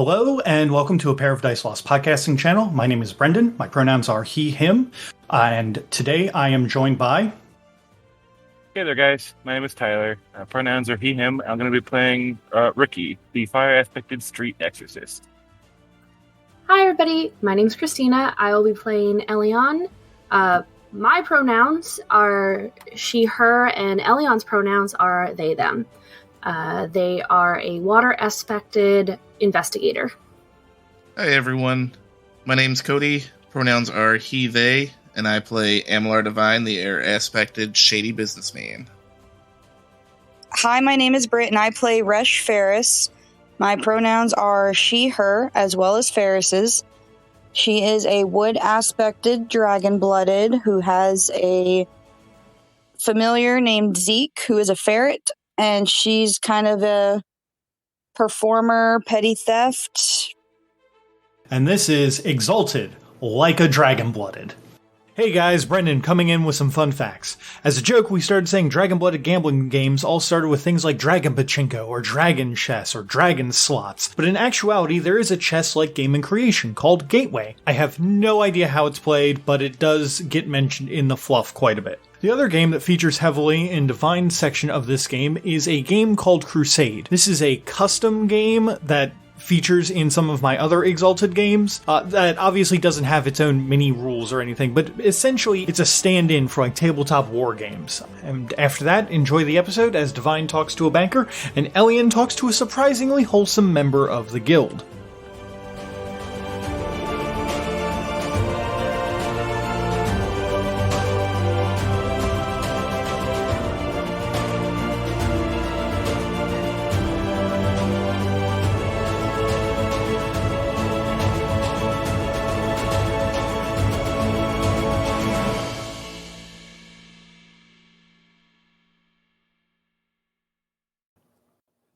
Hello, and welcome to A Pair of Dice Lost podcasting channel. My name is Brendan. My pronouns are he, him, and today I am joined by... Hey there, guys. My name is Tyler. Pronouns are he, him. I'm going to be playing Ricky, the fire-aspected street exorcist. Hi, everybody. My name's Christina. I will be playing Ellion. My pronouns are she, her, and Ellion's pronouns are they, them. They are a water-aspected investigator. Hi, everyone. My name's Cody. Pronouns are he, they, and I play Devine, the air-aspected shady businessman. Hi, my name is Britt, and I play Resh Ferris. My pronouns are she, her, as well as Ferris's. She is a wood-aspected dragon-blooded who has a familiar named Zeke, who is a ferret, and she's kind of a performer, petty theft. And this is Exalted, like a dragon-blooded. Hey guys, Brendan coming in with some fun facts. As a joke, we started saying dragon-blooded gambling games all started with things like Dragon Pachinko, or Dragon Chess, or Dragon Slots. But in actuality, there is a chess-like game in creation called Gateway. I have no idea how it's played, but it does get mentioned in the fluff quite a bit. The other game that features heavily in Devine's section of this game is a game called Crusade. This is a custom game that features in some of my other Exalted games that obviously doesn't have its own mini rules or anything, but essentially it's a stand-in for like tabletop war games. And after that, enjoy the episode as Devine talks to a banker and Ellion talks to a surprisingly wholesome member of the guild.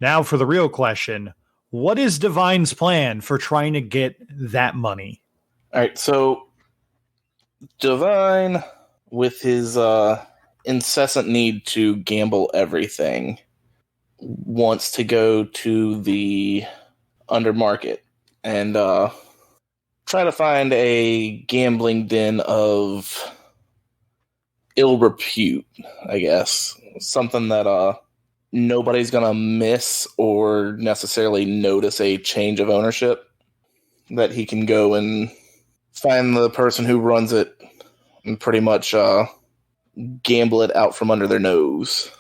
Now for the real question. What is Devine's plan for trying to get that money? All right, so Devine, with his incessant need to gamble everything, wants to go to the undermarket and try to find a gambling den of ill repute, I guess. Something that nobody's gonna miss or necessarily notice a change of ownership, that he can go and find the person who runs it and pretty much gamble it out from under their nose,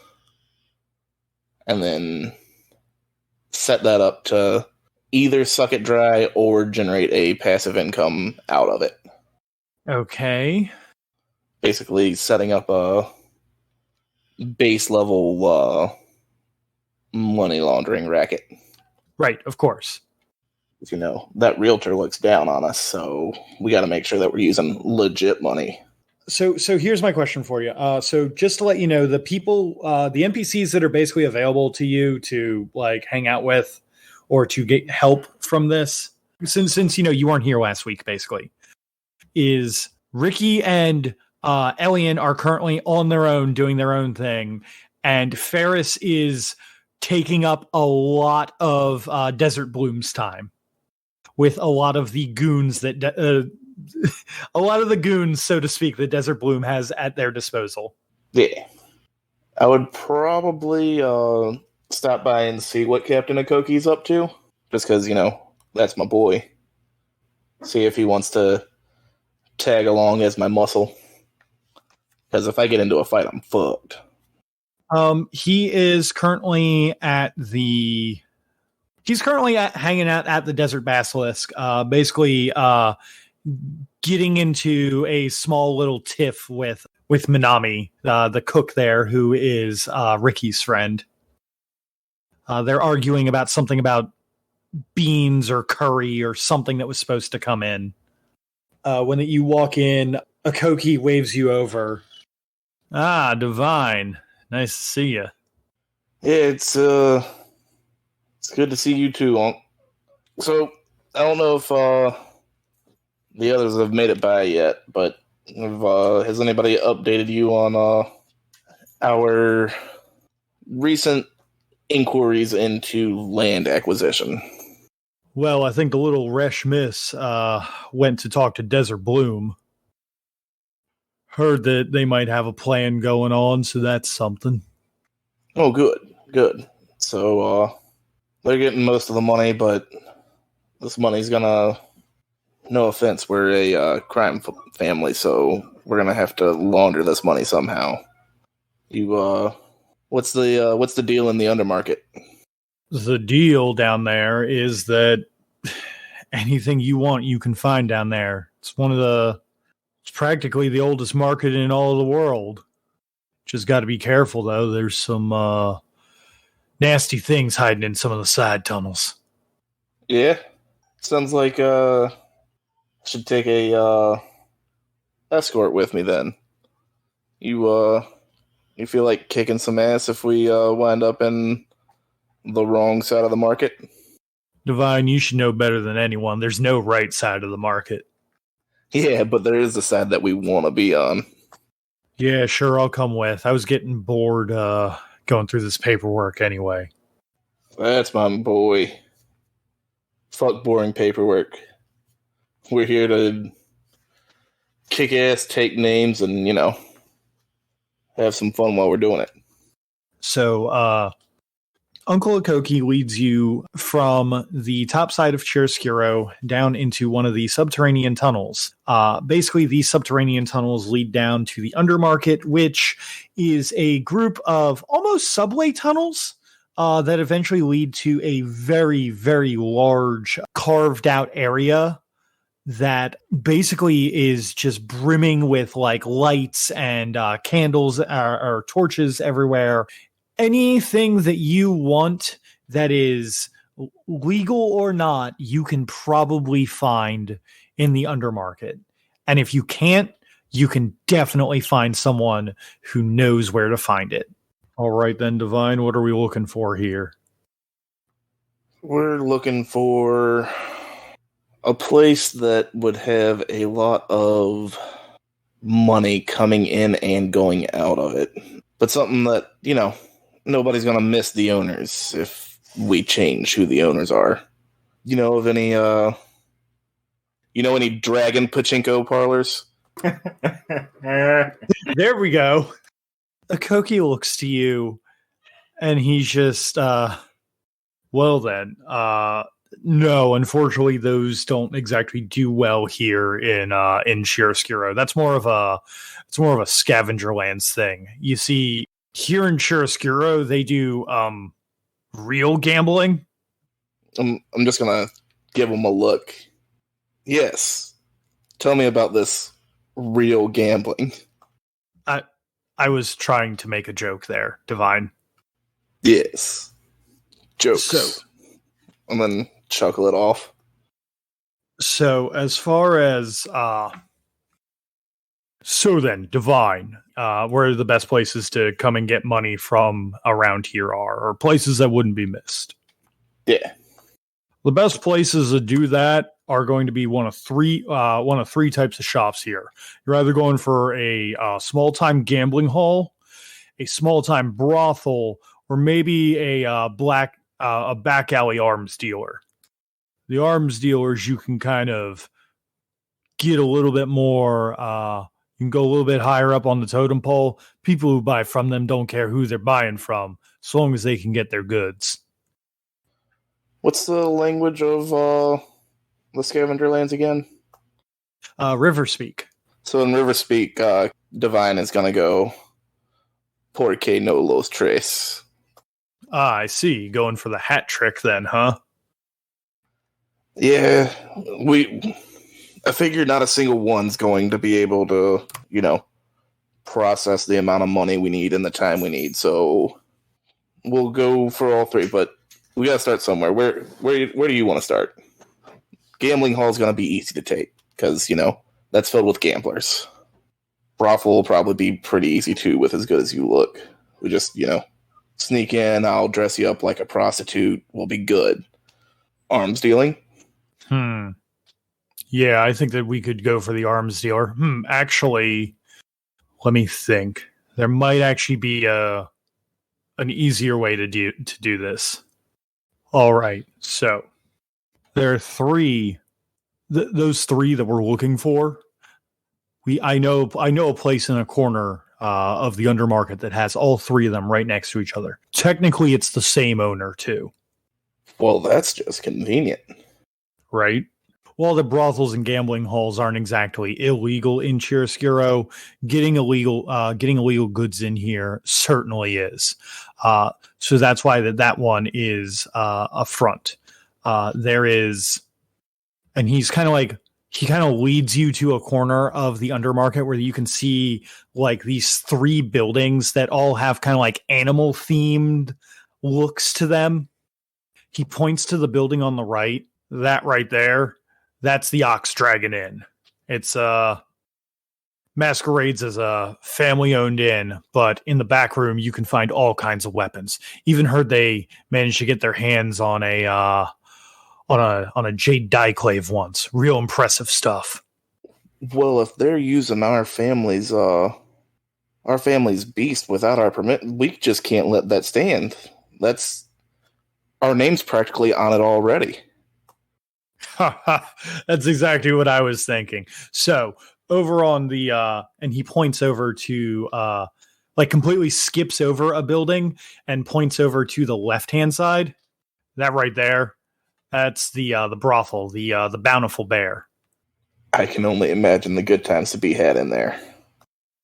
and then set that up to either suck it dry or generate a passive income out of it. Okay. Basically setting up a base level money laundering racket. Right, of course. You know, that realtor looks down on us, so we got to make sure that we're using legit money. So here's my question for you. So just to let you know, the people, the NPCs that are basically available to you to like hang out with or to get help from this, since you know you weren't here last week, basically, is Ricky and Ellion are currently on their own doing their own thing, and Ferris is taking up a lot of Desert Bloom's time with a lot of the goons that a lot of the goons, so to speak, that Desert Bloom has at their disposal. Yeah, I would probably stop by and see what Captain Akoki's up to, just because, you know, that's my boy. See if he wants to tag along as my muscle, because if I get into a fight, I'm fucked. He is currently hanging out at the Desert Basilisk, basically getting into a small little tiff with Minami, the cook there, who is Ricky's friend. They're arguing about something about beans or curry or something that was supposed to come in. When you walk in, Akoki waves you over. Ah, Devine. Nice to see you. Yeah, it's good to see you too, Unc. So, I don't know if the others have made it by yet, but has anybody updated you on our recent inquiries into land acquisition? Well, I think the little Resh Miss went to talk to Desert Bloom. Heard that they might have a plan going on, so that's something. Oh, good. So, they're getting most of the money, but this money's gonna... No offense, we're a crime family, so we're gonna have to launder this money somehow. What's the deal in the undermarket? The deal down there is that anything you want, you can find down there. It's practically the oldest market in all of the world. Just got to be careful, though. There's some nasty things hiding in some of the side tunnels. Yeah, sounds like I should take a escort with me then. You feel like kicking some ass if we wind up in the wrong side of the market? Devine, you should know better than anyone. There's no right side of the market. Yeah, but there is the side that we want to be on. Yeah, sure, I'll come with. I was getting bored going through this paperwork anyway. That's my boy. Fuck boring paperwork. We're here to kick ass, take names, and, have some fun while we're doing it. So, Uncle Akoki leads you from the top side of Chiaroscuro down into one of the subterranean tunnels. Basically, these subterranean tunnels lead down to the Undermarket, which is a group of almost subway tunnels that eventually lead to a very, very large carved out area that basically is just brimming with like lights and candles or torches everywhere. Anything that you want that is legal or not, you can probably find in the Undermarket. And if you can't, you can definitely find someone who knows where to find it. All right then, Devine, what are we looking for here? We're looking for a place that would have a lot of money coming in and going out of it. But something that, nobody's going to miss the owners if we change who the owners are. You know of any dragon pachinko parlors? There we go. Akoki looks to you and he's just, well then, no, unfortunately those don't exactly do well here in Chiaroscuro. It's more of a scavenger lands thing. You see, here in Chiaroscuro, they do real gambling. I'm just gonna give them a look. Yes, tell me about this real gambling. I was trying to make a joke there, Devine. Yes, jokes. So, and then chuckle it off. So as far as Devine, where are the best places to come and get money from around here are, or places that wouldn't be missed? Yeah. The best places to do that are going to be one of three types of shops here. You're either going for a small-time gambling hall, a small-time brothel, or maybe a back alley arms dealer. The arms dealers, you can kind of get a little bit more, you can go a little bit higher up on the totem pole. People who buy from them don't care who they're buying from, as long as they can get their goods. What's the language of the scavenger lands again? River speak. So in River speak, Devine is going to go Porque no los tres. I see. Going for the hat trick then, huh? Yeah, I figured not a single one's going to be able to, process the amount of money we need and the time we need. So we'll go for all three, but we got to start somewhere. Where do you want to start? Gambling hall is going to be easy to take because, that's filled with gamblers. Brothel will probably be pretty easy too with as good as you look. We just, sneak in, I'll dress you up like a prostitute, we'll be good. Arms dealing? Yeah, I think that we could go for the arms dealer. Actually, let me think. There might actually be an easier way to do this. All right, so There are three. Those three that we're looking for. I know a place in a corner of the undermarket that has all three of them right next to each other. Technically, it's the same owner too. Well, that's just convenient. Right? While the brothels and gambling halls aren't exactly illegal in Chiaroscuro, getting illegal goods in here certainly is. So that's why that one is a front. There is, and he kind of leads you to a corner of the undermarket where you can see like these three buildings that all have kind of like animal themed looks to them. He points to the building on the right. That right there, that's the Ox Dragon Inn. It's masquerades as a family-owned inn, but in the back room you can find all kinds of weapons. Even heard they managed to get their hands on a jade diclave once. Real impressive stuff. Well, if they're using our family's beast without our permit, we just can't let that stand. That's our name's practically on it already. That's exactly what I was thinking. So over on the and he points over to like completely skips over a building and points over to the left-hand side. That right there, that's the brothel, the Bountiful Bear. I can only imagine the good times to be had in there.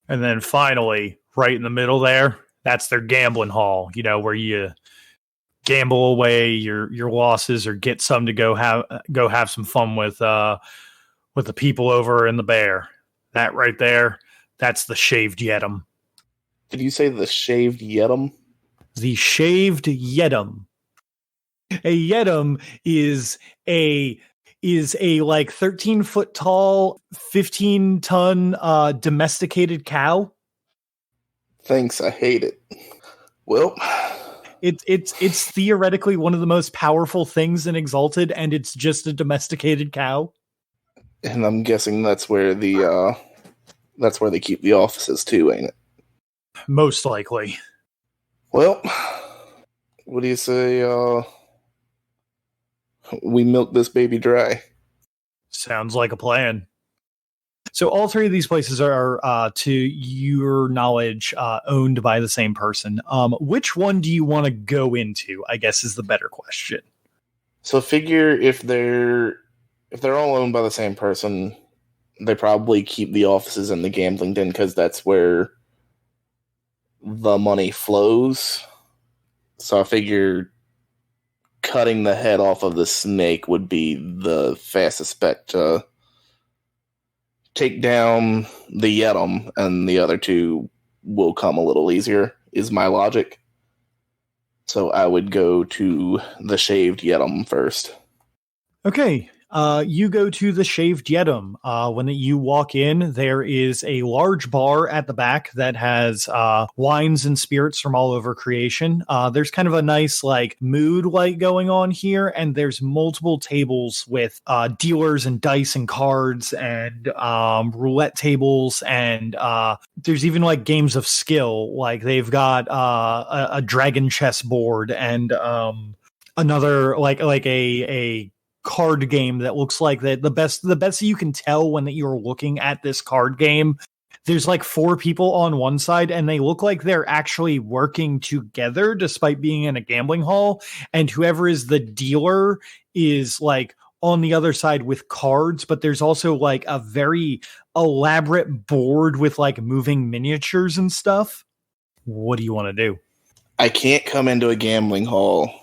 And then finally, right in the middle there, that's their gambling hall, where you gamble away your losses or get some to go have some fun with the people over in the Bear. That right there, that's the Shaved Yedem. Did you say the Shaved Yedem? The Shaved Yedem. A Yedem is a like 13-foot tall, 15-ton domesticated cow. Thanks, I hate it. Well, it's theoretically one of the most powerful things in Exalted, and it's just a domesticated cow. And I'm guessing that's where they keep the offices too, ain't it? Most likely. Well, what do you say? We milk this baby dry. Sounds like a plan. So all three of these places are, to your knowledge, owned by the same person. Which one do you want to go into, I guess, is the better question. So figure if they're all owned by the same person, they probably keep the offices in the gambling den because that's where the money flows. So I figure cutting the head off of the snake would be the fastest bet to take down the Yedem, and the other two will come a little easier, is my logic. So I would go to the Shaved Yedem first. Okay. You go to the Shaved Yedem. When you walk in, there is a large bar at the back that has wines and spirits from all over creation. There's kind of a nice like mood light going on here, and there's multiple tables with dealers and dice and cards and roulette tables, and there's even like games of skill. Like they've got a dragon chess board and another like a card game that looks like that the best you can tell when you're looking at this card game. There's like four people on one side and they look like they're actually working together despite being in a gambling hall, and whoever is the dealer is like on the other side with cards, but there's also like a very elaborate board with like moving miniatures and stuff. What do you want to do? I can't come into a gambling hall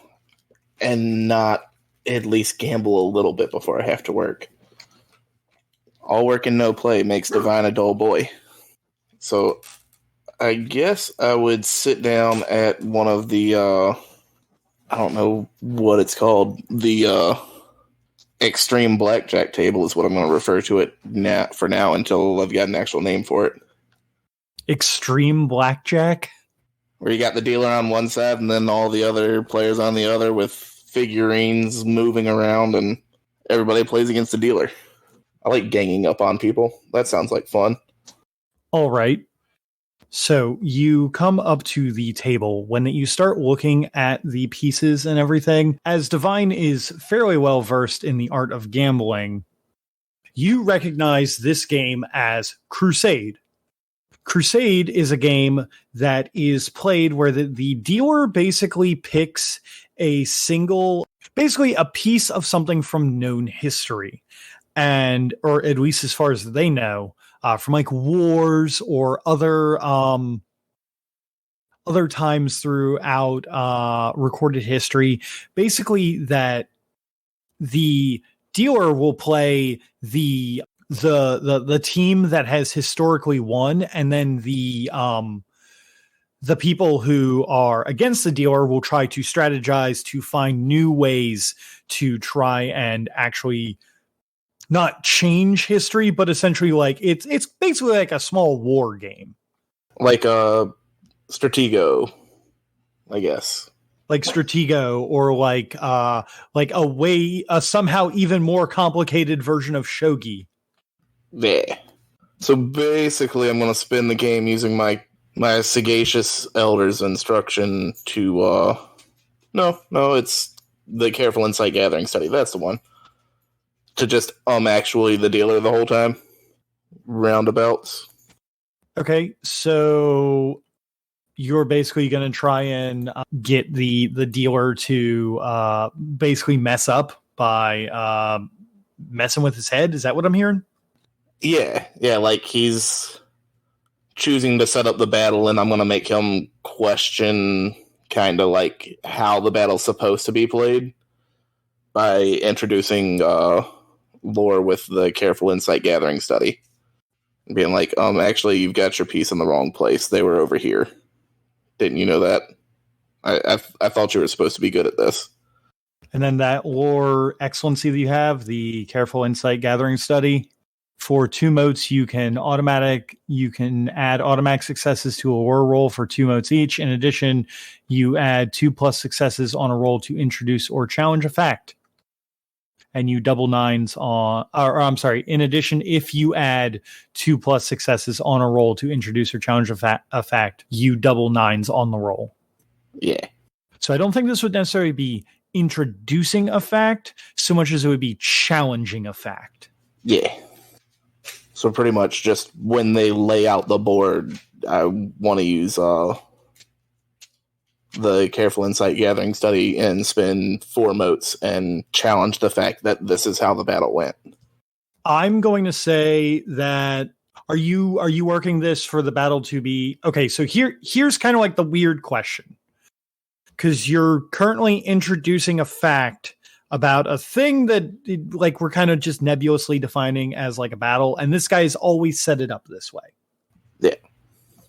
and not at least gamble a little bit before I have to work. All work and no play makes Devine a dull boy. So I guess I would sit down at one of the, I don't know what it's called, the extreme blackjack table is what I'm going to refer to it for now until I've got an actual name for it. Extreme blackjack? Where you got the dealer on one side and then all the other players on the other with figurines moving around, and everybody plays against the dealer. I like ganging up on people. That sounds like fun. All right. So you come up to the table. When you start looking at the pieces and everything, as Devine is fairly well versed in the art of gambling, you recognize this game as Crusade. Crusade is a game that is played where the dealer basically picks basically a piece of something from known history, or at least as far as they know, from like wars or other times throughout recorded history. Basically, that the dealer will play the team that has historically won, and then the people who are against the dealer will try to strategize to find new ways to try and actually not change history, but essentially like it's basically like a small war game. Like a Stratego, I guess. Like Stratego, or like a somehow even more complicated version of Shogi. Yeah. So basically I'm gonna spin the game using my sagacious elder's instruction to no, it's the careful insight gathering study. That's the one. To just actually the dealer the whole time. Roundabouts. Okay, so you're basically going to try and get the dealer to basically mess up by messing with his head. Is that what I'm hearing? Yeah, like he's choosing to set up the battle, and I'm going to make him question kind of like how the battle's supposed to be played by introducing lore with the careful insight gathering study. Being like, actually, you've got your piece in the wrong place. They were over here. Didn't you know that? I thought you were supposed to be good at this. And then that lore excellency that you have, the careful insight gathering study, for 2 motes, you can add automatic successes to a lore roll for 2 motes each. In addition, you add 2+ successes on a roll to introduce or challenge a fact. And you double 9s on, in addition, if you add 2+ successes on a roll to introduce or challenge a fact, you double 9s on the roll. Yeah. So I don't think this would necessarily be introducing a fact so much as it would be challenging a fact. Yeah. So pretty much just when they lay out the board, I want to use the careful insight gathering study and spend 4 motes and challenge the fact that this is how the battle went. I'm going to say that are you working this for the battle to be okay? So here's kind of like the weird question, because you're currently introducing a fact about a thing that like we're kind of just nebulously defining as like a battle, and this guy's always set it up this way. Yeah.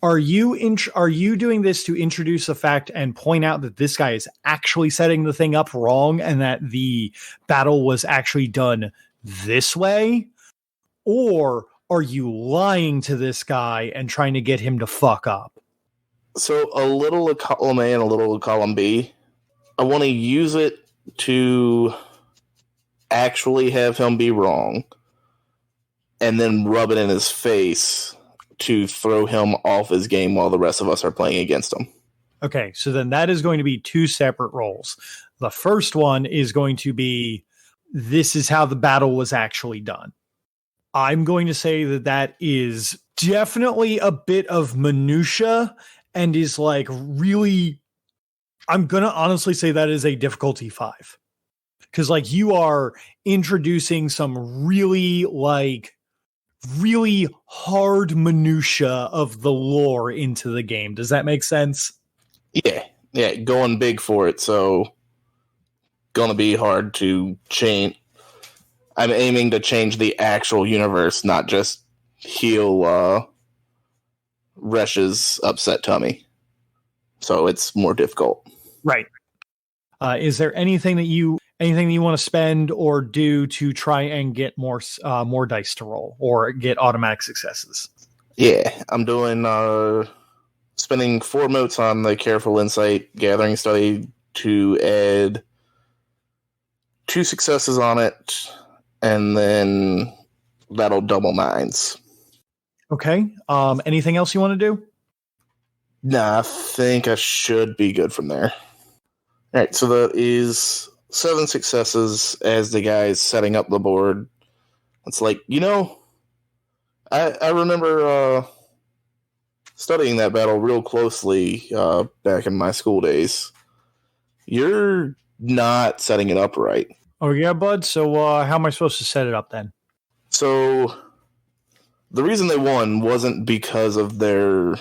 Are you doing this to introduce a fact and point out that this guy is actually setting the thing up wrong and that the battle was actually done this way? Or are you lying to this guy and trying to get him to fuck up? So a little of column A and a little of column B. I want to use it to actually have him be wrong and then rub it in his face to throw him off his game while the rest of us are playing against him. Okay, so then that is going to be 2 separate roles. The first one is going to be, this is how the battle was actually done. I'm going to say that is definitely a bit of minutia and is like really, I'm going to honestly say that is a difficulty 5. Because like you are introducing some really hard minutia of the lore into the game. Does that make sense? Yeah, going big for it, so gonna be hard to change. I'm aiming to change the actual universe, not just heal Resh's upset tummy. So it's more difficult. Right. Is there anything that you want to spend or do to try and get more dice to roll or get automatic successes? Yeah, I'm doing spending 4 motes on the careful insight gathering study to add 2 successes on it, and then that'll double 9s. Okay. Anything else you want to do? Nah, I think I should be good from there. All right, so that is 7 successes as the guy is setting up the board. It's like, I remember studying that battle real closely back in my school days. You're not setting it up right. Oh, yeah, bud? So how am I supposed to set it up then? So the reason they won wasn't because of their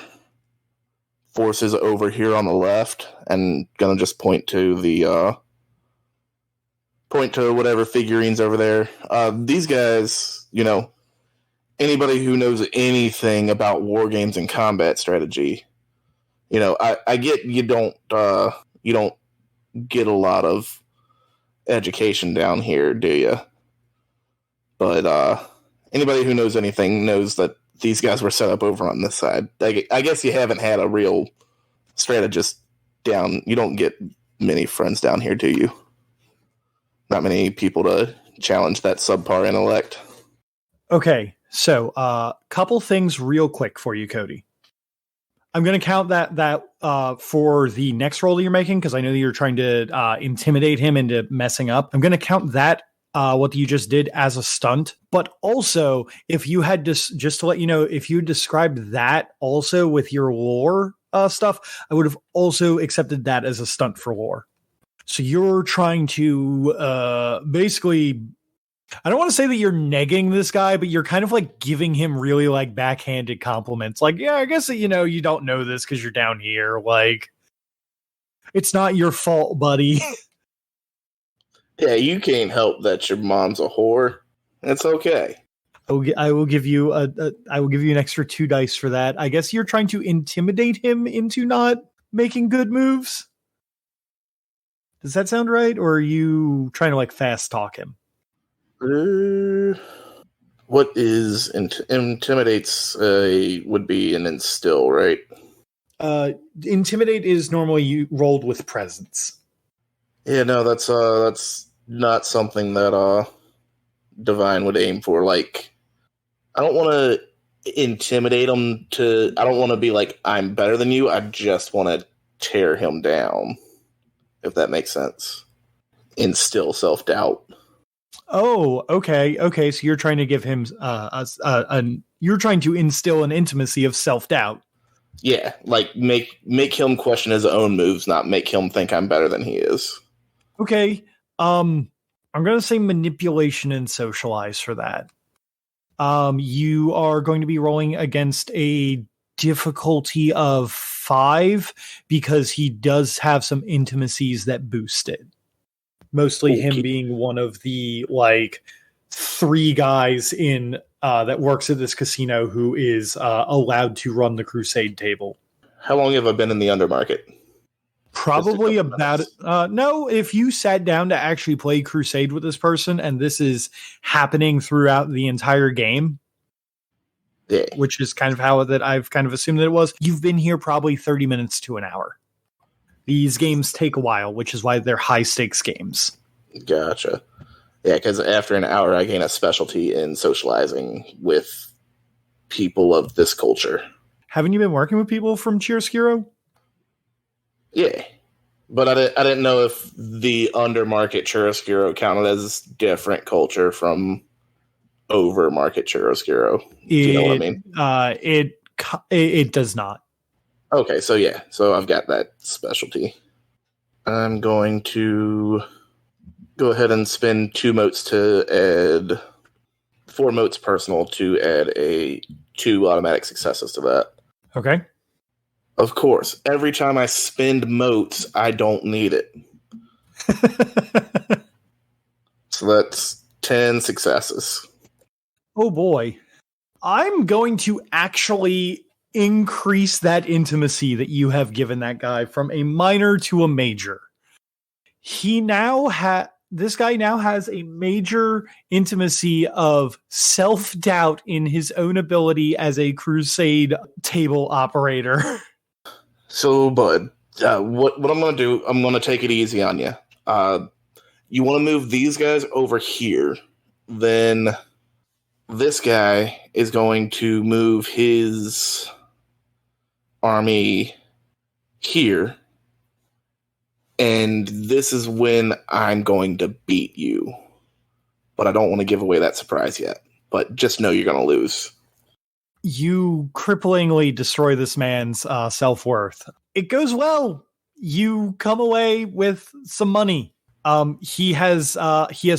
forces over here on the left, and gonna just point to whatever figurines over there. These guys, anybody who knows anything about war games and combat strategy, I get you don't get a lot of education down here, do you? But anybody who knows anything knows that these guys were set up over on this side. I guess you haven't had a real strategist down. You don't get many friends down here, do you? Not many people to challenge that subpar intellect. Okay, so couple things real quick for you, Cody. I'm going to count that for the next roll that you're making, because I know that you're trying to intimidate him into messing up. I'm going to count that, what you just did, as a stunt. But also, if you had just to let you know, if you described that also with your lore stuff, I would have also accepted that as a stunt for lore. So you're trying to basically, I don't want to say that you're negging this guy, but you're kind of like giving him really like backhanded compliments. Like, yeah, I guess that, you don't know this because you're down here. Like, it's not your fault, buddy. Yeah, you can't help that your mom's a whore. That's okay. I will give you an extra 2 dice for that. I guess you're trying to intimidate him into not making good moves. Does that sound right? Or are you trying to like fast talk him? What is intimidates would be an instill, right? Intimidate is normally you rolled with presence. Yeah, no, that's not something that Devine would aim for. Like, I don't want to intimidate him I don't want to be like, I'm better than you. I just want to tear him down, if that makes sense. Instill self-doubt. Oh, okay. So you're trying to give him you're trying to instill an intimacy of self-doubt. Yeah, like make him question his own moves, not make him think I'm better than he is. Okay. I'm going to say manipulation and socialize for that. You are going to be rolling against a difficulty of 5 because he does have some intimacies that boost it. Mostly him being one of the 3 guys in that works at this casino who is allowed to run the crusade table. How long have I been in the undermarket? Probably about no, if you sat down to actually play crusade with this person and this is happening throughout the entire game, yeah, which is kind of how that I've kind of assumed that it was, you've been here probably 30 minutes to an hour. These games take a while, which is why they're high stakes games. Gotcha. Yeah, because after an hour I gain a specialty in socializing with people of this culture. Haven't you been working with people from Chiaroscuro? Yeah, but I didn't know if the undermarket Chiaroscuro counted as different culture from overmarket Chiaroscuro. Do you know what I mean? It does not. Okay, so yeah, so I've got that specialty. I'm going to go ahead and spend 2 motes to add 4 motes personal to add 2 automatic successes to that. Okay. Of course, every time I spend motes, I don't need it. So that's 10 successes. Oh boy. I'm going to actually increase that intimacy that you have given that guy from a minor to a major. This guy now has a major intimacy of self-doubt in his own ability as a crusade table operator. So, bud, what I'm going to do, I'm going to take it easy on you. You want to move these guys over here. Then this guy is going to move his army here, and this is when I'm going to beat you. But I don't want to give away that surprise yet. But just know you're going to lose. You cripplingly destroy this man's self-worth. It goes well. You come away with some money. He has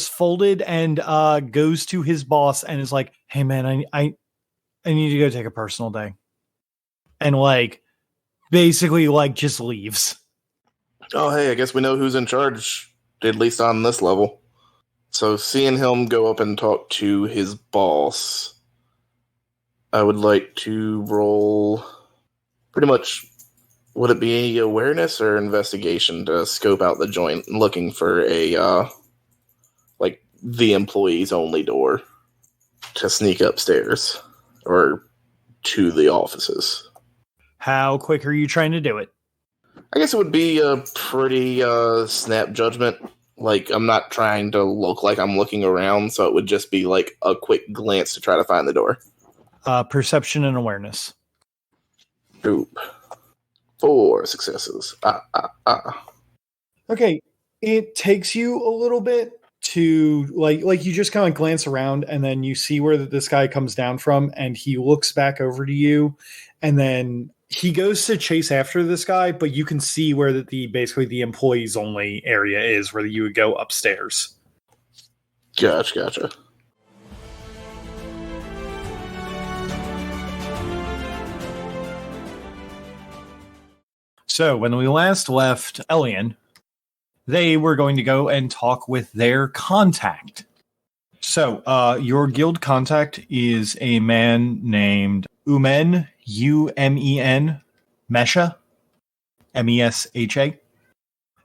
folded and goes to his boss and is like, "Hey man, I need to go take a personal day," and like basically like just leaves. Oh, hey, I guess we know who's in charge, at least on this level. So seeing him go up and talk to his boss, I would like to roll pretty much, would it be awareness or investigation to scope out the joint, looking for a, the employees only door to sneak upstairs or to the offices. How quick are you trying to do it? I guess it would be a pretty snap judgment. Like, I'm not trying to look like I'm looking around, so it would just be like a quick glance to try to find the door. Perception and awareness. Oop. 4 successes. Okay, it takes you a little bit to like you just kind of glance around and then you see where this guy comes down from and he looks back over to you and then he goes to chase after this guy, but you can see where basically the employees only area is where you would go upstairs. Gotcha. So when we last left Ellion, they were going to go and talk with their contact. So your guild contact is a man named Umen, Umen, Mesha, Mesha.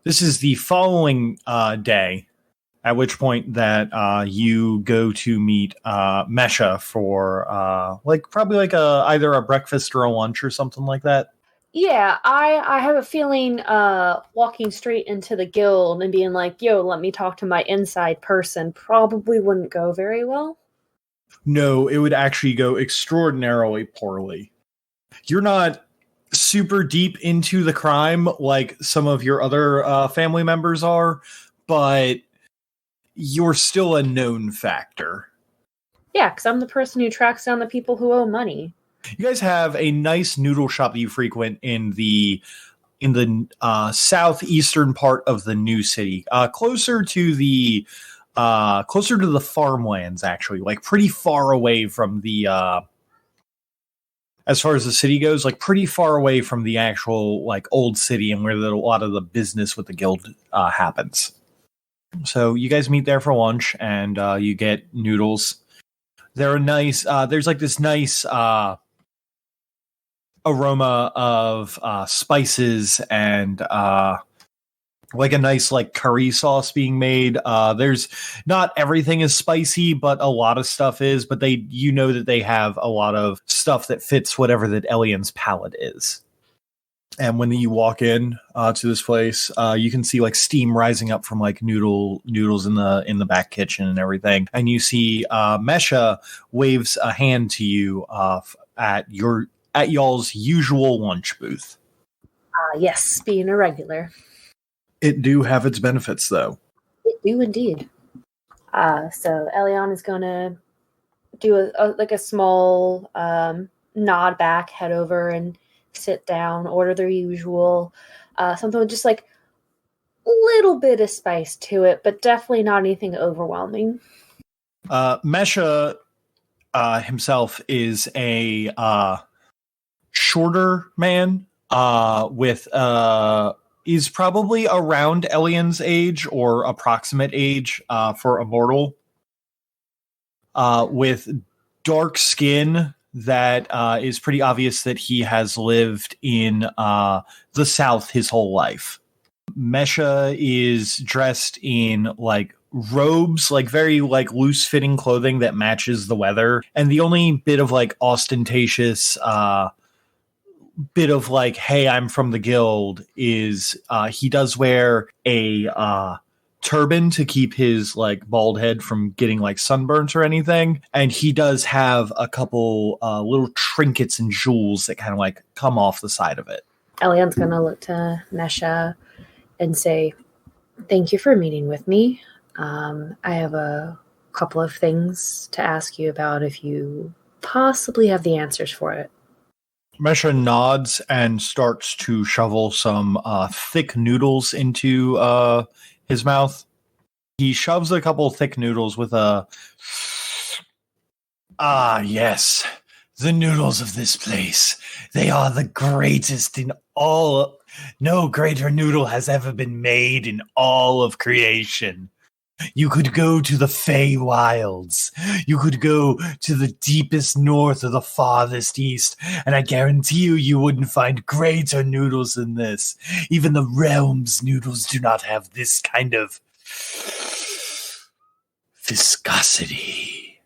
This is the following day, at which point that you go to meet Mesha for probably either a breakfast or a lunch or something like that. Yeah, I have a feeling walking straight into the guild and being like, yo, let me talk to my inside person probably wouldn't go very well. No, it would actually go extraordinarily poorly. You're not super deep into the crime like some of your other family members are, but you're still a known factor. Yeah, because I'm the person who tracks down the people who owe money. You guys have a nice noodle shop that you frequent in the southeastern part of the new city, closer to the farmlands, actually, like pretty far away from the as far as the city goes, like pretty far away from the actual like old city and where a lot of the business with the guild happens. So you guys meet there for lunch and you get noodles. They're a nice. There's like this nice aroma of spices and like a nice like curry sauce being made. There's not everything is spicy, but a lot of stuff is. But that they have a lot of stuff that fits whatever that Ellion's palate is. And when you walk in to this place, you can see like steam rising up from like noodles in the back kitchen and everything. And you see Mesha waves a hand to you at y'all's usual lunch booth. Yes, being a regular. It do have its benefits, though. It do indeed. So Ellion is going to do a small nod back, head over and sit down, order their usual, something with just like a little bit of spice to it, but definitely not anything overwhelming. Mesha himself is a shorter man with is probably around Ellion's age or approximate age for a mortal, with dark skin that is pretty obvious that he has lived in the South his whole life. Mesha is dressed in like robes, like very like loose fitting clothing that matches the weather, and the only bit of like ostentatious bit of like, hey, I'm from the guild is he does wear a turban to keep his like bald head from getting like sunburns or anything, and he does have a couple little trinkets and jewels that kind of like come off the side of it. Ellion's gonna look to Nesha and say, "Thank you for meeting with me. I have a couple of things to ask you about if you possibly have the answers for it." Mesha nods and starts to shovel some thick noodles into his mouth. He shoves a couple thick noodles with a... Ah, yes. The noodles of this place. They are the greatest in all... No greater noodle has ever been made in all of creation. You could go to the Fey Wilds. You could go to the deepest north or the farthest east, and I guarantee you wouldn't find greater noodles than this. Even the realm's noodles do not have this kind of viscosity.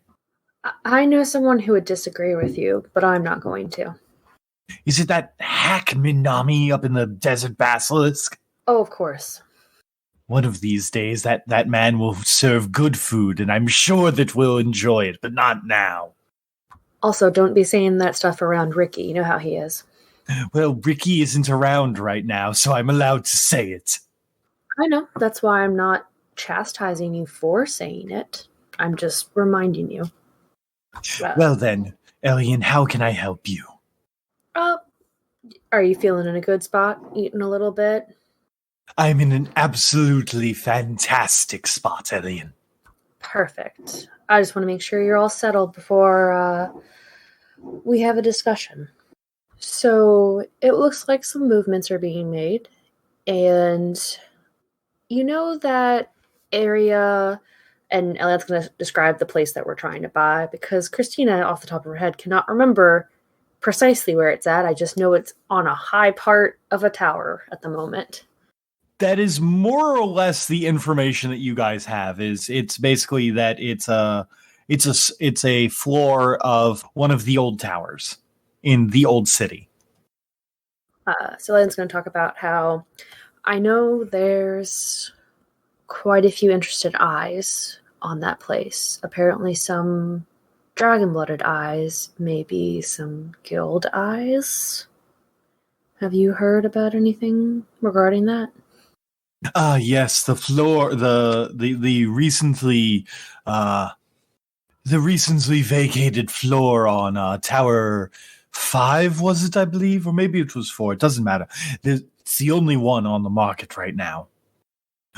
I know someone who would disagree with you, but I'm not going to. Is it that hack Minami up in the Desert Basilisk? Oh, of course. One of these days, that man will serve good food, and I'm sure that we'll enjoy it, but not now. Also, don't be saying that stuff around Ricky. You know how he is. Well, Ricky isn't around right now, so I'm allowed to say it. I know. That's why I'm not chastising you for saying it. I'm just reminding you. Well then, Ellion, how can I help you? Are you feeling in a good spot? Eating a little bit? I'm in an absolutely fantastic spot, Ellion. Perfect. I just want to make sure you're all settled before we have a discussion. So it looks like some movements are being made, and you know that area, and Elliott's going to describe the place that we're trying to buy, because Christina, off the top of her head, cannot remember precisely where it's at. I just know it's on a high part of a tower at the moment. That is more or less the information that you guys have. It's basically that it's a floor of one of the old towers in the old city. So Ellen's going to talk about how I know there's quite a few interested eyes on that place. Apparently some dragon-blooded eyes, maybe some guild eyes. Have you heard about anything regarding that? Yes, the floor, the recently vacated floor on Tower 5, was it, I believe? Or maybe it was 4, it doesn't matter. It's the only one on the market right now.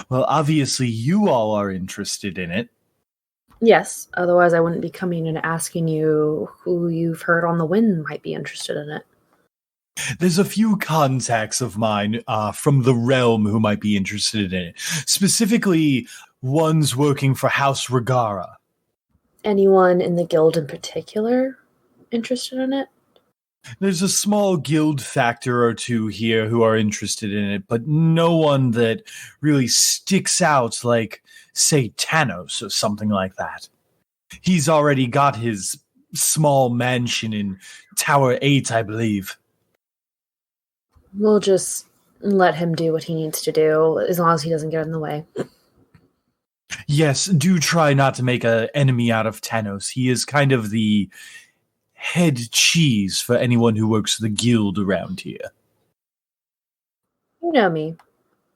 Well, obviously you all are interested in it. Yes, otherwise I wouldn't be coming and asking you who you've heard on the wind might be interested in it. There's a few contacts of mine from the realm who might be interested in it. Specifically, ones working for House Regara. Anyone in the guild in particular interested in it? There's a small guild factor or two here who are interested in it, but no one that really sticks out like, say, Tanos or something like that. He's already got his small mansion in Tower 8, I believe. We'll just let him do what he needs to do, as long as he doesn't get in the way. Yes, do try not to make an enemy out of Tanos. He is kind of the head cheese for anyone who works for the guild around here. You know me.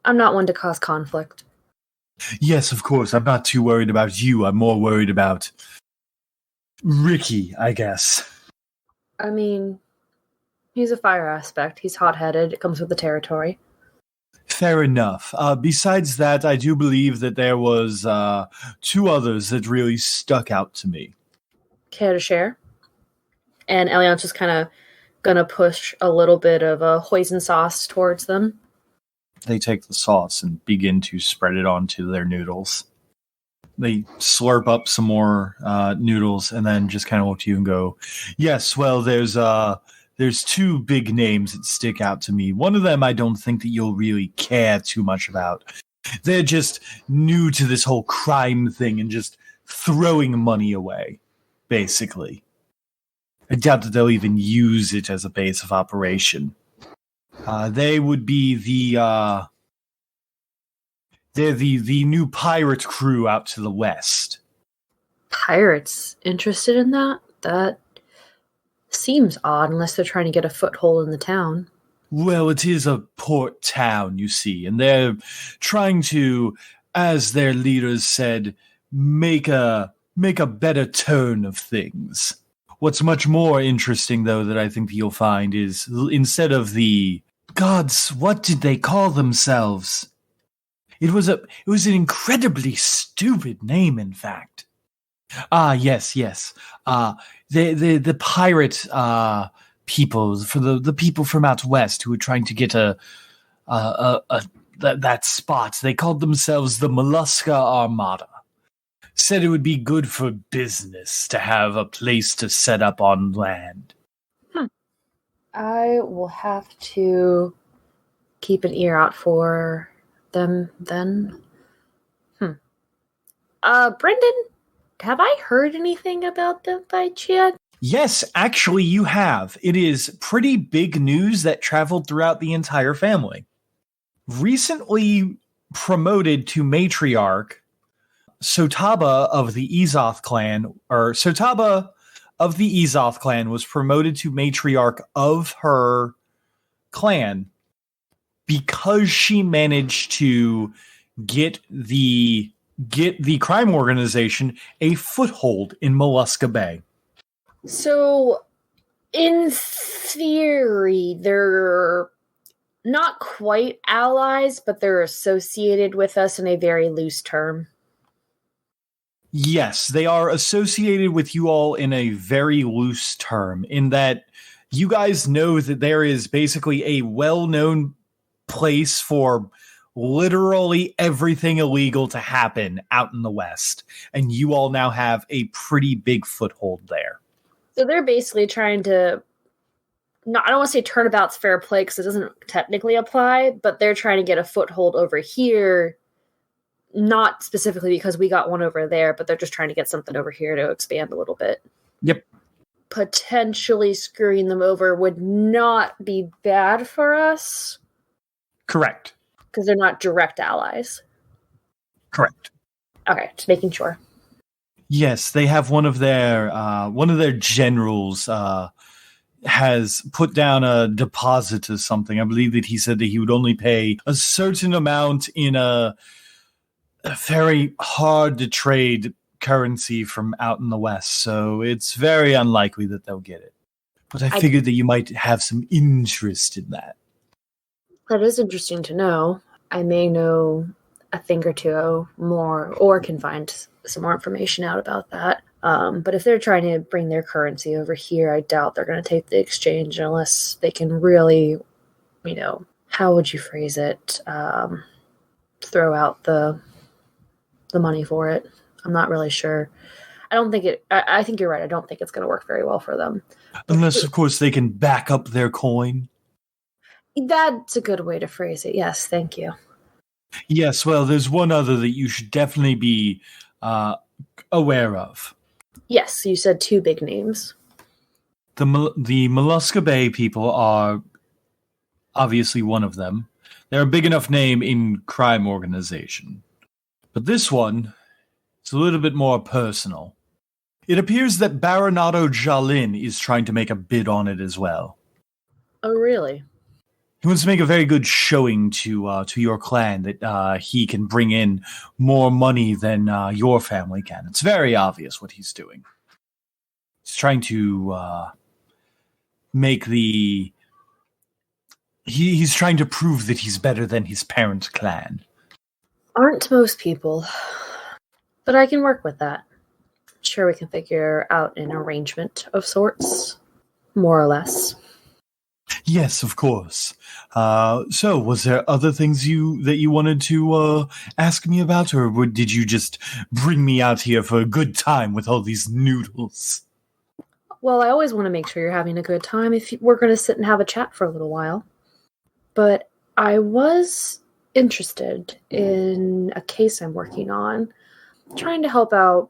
I'm not one to cause conflict. Yes, of course. I'm not too worried about you. I'm more worried about Ricky, I guess. I mean, he's a fire aspect. He's hot-headed. It comes with the territory. Fair enough. Besides that, I do believe that there was 2 others that really stuck out to me. Care to share? And Ellion's just kind of gonna push a little bit of a hoisin sauce towards them. They take the sauce and begin to spread it onto their noodles. They slurp up some more noodles and then just kind of look to you and go, yes, well, there's 2 big names that stick out to me. One of them I don't think that you'll really care too much about. They're just new to this whole crime thing and just throwing money away, basically. I doubt that they'll even use it as a base of operation. They would be they're the new pirate crew out to the west. Pirates interested in that? That seems odd, unless they're trying to get a foothold in the town. Well, it is a port town, you see, and they're trying to, as their leaders said, make a better turn of things. What's much more interesting, though, that I think that you'll find is instead of the gods, what did they call themselves? It was an incredibly stupid name, in fact. Yes. The pirate people, for the people from out west who were trying to get that spot. They called themselves the Mollusca Armada. Said it would be good for business to have a place to set up on land. I will have to keep an ear out for them then. Brendan, have I heard anything about them by chance? Yes, actually you have. It is pretty big news that traveled throughout the entire family. Recently promoted to matriarch, Sotaba of the Ezoth clan was promoted to matriarch of her clan because she managed to get the crime organization a foothold in Mollusca Bay. So, in theory, they're not quite allies, but they're associated with us in a very loose term. Yes, they are associated with you all in a very loose term, in that you guys know that there is basically a well-known place for literally everything illegal to happen out in the West, and you all now have a pretty big foothold there. So they're basically trying to, I don't want to say turnabout's fair play because it doesn't technically apply, but they're trying to get a foothold over here, not specifically because we got one over there, but they're just trying to get something over here to expand a little bit. Yep. Potentially screwing them over would not be bad for us. Correct. Because they're not direct allies. Correct. Okay, just making sure. Yes, they have one of their generals has put down a deposit or something. I believe that he said that he would only pay a certain amount in a very hard to trade currency from out in the West, so it's very unlikely that they'll get it. But I figured that you might have some interest in that. That is interesting to know. I may know a thing or two more, or can find some more information out about that. But if they're trying to bring their currency over here, I doubt they're going to take the exchange unless they can really, how would you phrase it? Throw out the money for it. I'm not really sure. I think you're right. I don't think it's going to work very well for them. Unless, of course, they can back up their coin. That's a good way to phrase it. Yes, thank you. Yes, well, there's one other that you should definitely be aware of. Yes, you said two big names. The Mollusca Bay people are obviously one of them. They're a big enough name in crime organization. But this one is a little bit more personal. It appears that Baronato Jalin is trying to make a bid on it as well. Oh, really? He wants to make a very good showing to your clan that he can bring in more money than your family can. It's very obvious what he's doing. He's trying to make the... He's trying to prove that he's better than his parent clan. Aren't most people. But I can work with that. Sure, we can figure out an arrangement of sorts. More or less. Yes, of course. So, was there other things that you wanted to ask me about, or did you just bring me out here for a good time with all these noodles? Well, I always want to make sure you're having a good time if we're going to sit and have a chat for a little while. But I was interested in a case I'm working on, trying to help out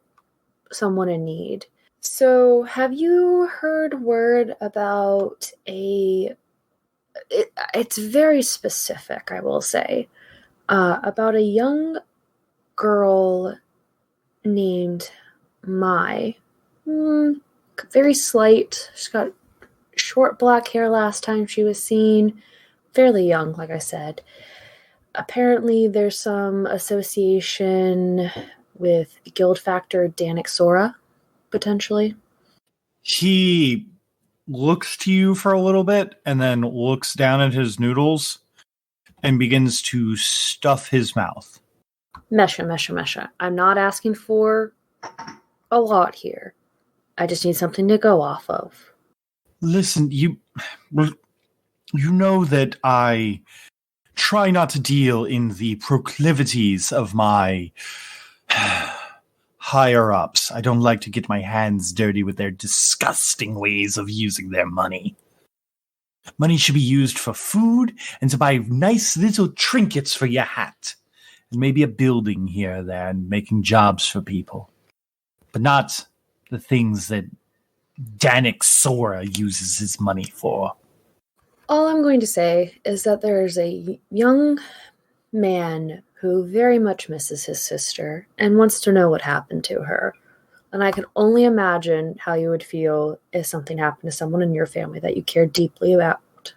someone in need. So, have you heard word about it's very specific, I will say, about a young girl named Mai. Very slight. She's got short black hair last time she was seen. fairly young, like I said. Apparently, there's some association with Guild Factor Danixora, potentially. He looks to you for a little bit and then looks down at his noodles and begins to stuff his mouth. Mesha. I'm not asking for a lot here. I just need something to go off of. Listen, you know that I try not to deal in the proclivities of my higher-ups. I don't like to get my hands dirty with their disgusting ways of using their money. Money should be used for food and to buy nice little trinkets for your hat. And maybe a building here or there and making jobs for people. But not the things that Danixora uses his money for. All I'm going to say is that there's a young man who very much misses his sister and wants to know what happened to her. And I can only imagine how you would feel if something happened to someone in your family that you care deeply about.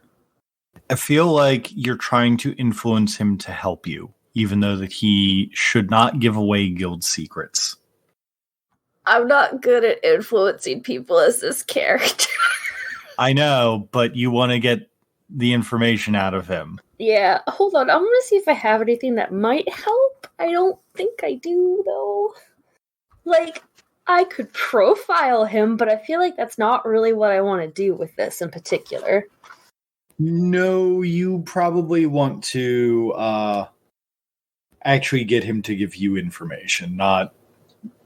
I feel like you're trying to influence him to help you, even though that he should not give away guild secrets. I'm not good at influencing people as this character. I know, but you want to get the information out of him. Yeah, hold on. I'm going to see if I have anything that might help. I don't think I do, though. Like, I could profile him, but I feel like that's not really what I want to do with this in particular. No, you probably want to actually get him to give you information, not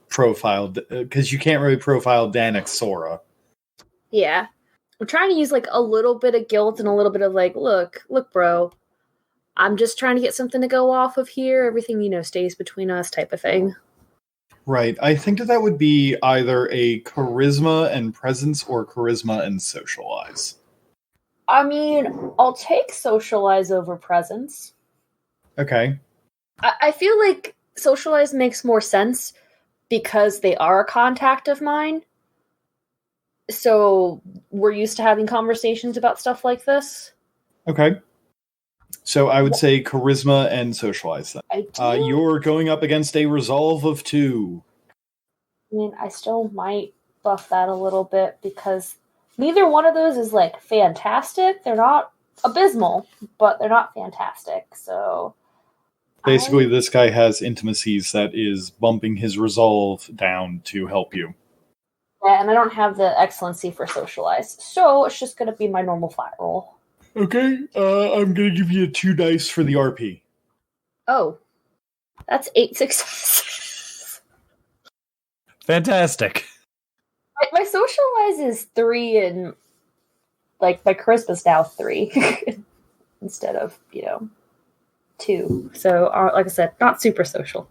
profile, because you can't really profile Danixora. Yeah. I'm trying to use like a little bit of guilt and a little bit of like, look, bro, I'm just trying to get something to go off of here. Everything, stays between us type of thing. Right. I think that would be either a charisma and presence or charisma and socialize. I mean, I'll take socialize over presence. Okay. I feel like socialize makes more sense because they are a contact of mine. So we're used to having conversations about stuff like this. Okay. So I would say charisma and socialize then. You're going up against a resolve of 2. I mean, I still might buff that a little bit because neither one of those is like fantastic. They're not abysmal, but they're not fantastic. So basically, this guy has intimacies that is bumping his resolve down to help you. Yeah, and I don't have the excellency for socialize. So it's just going to be my normal flat roll. Okay, I'm going to give you 2 dice for the RP. Oh, that's 8 successes. Fantastic. My socialize is 3 and like my charisma's now 3 instead of, 2. So, like I said, not super social.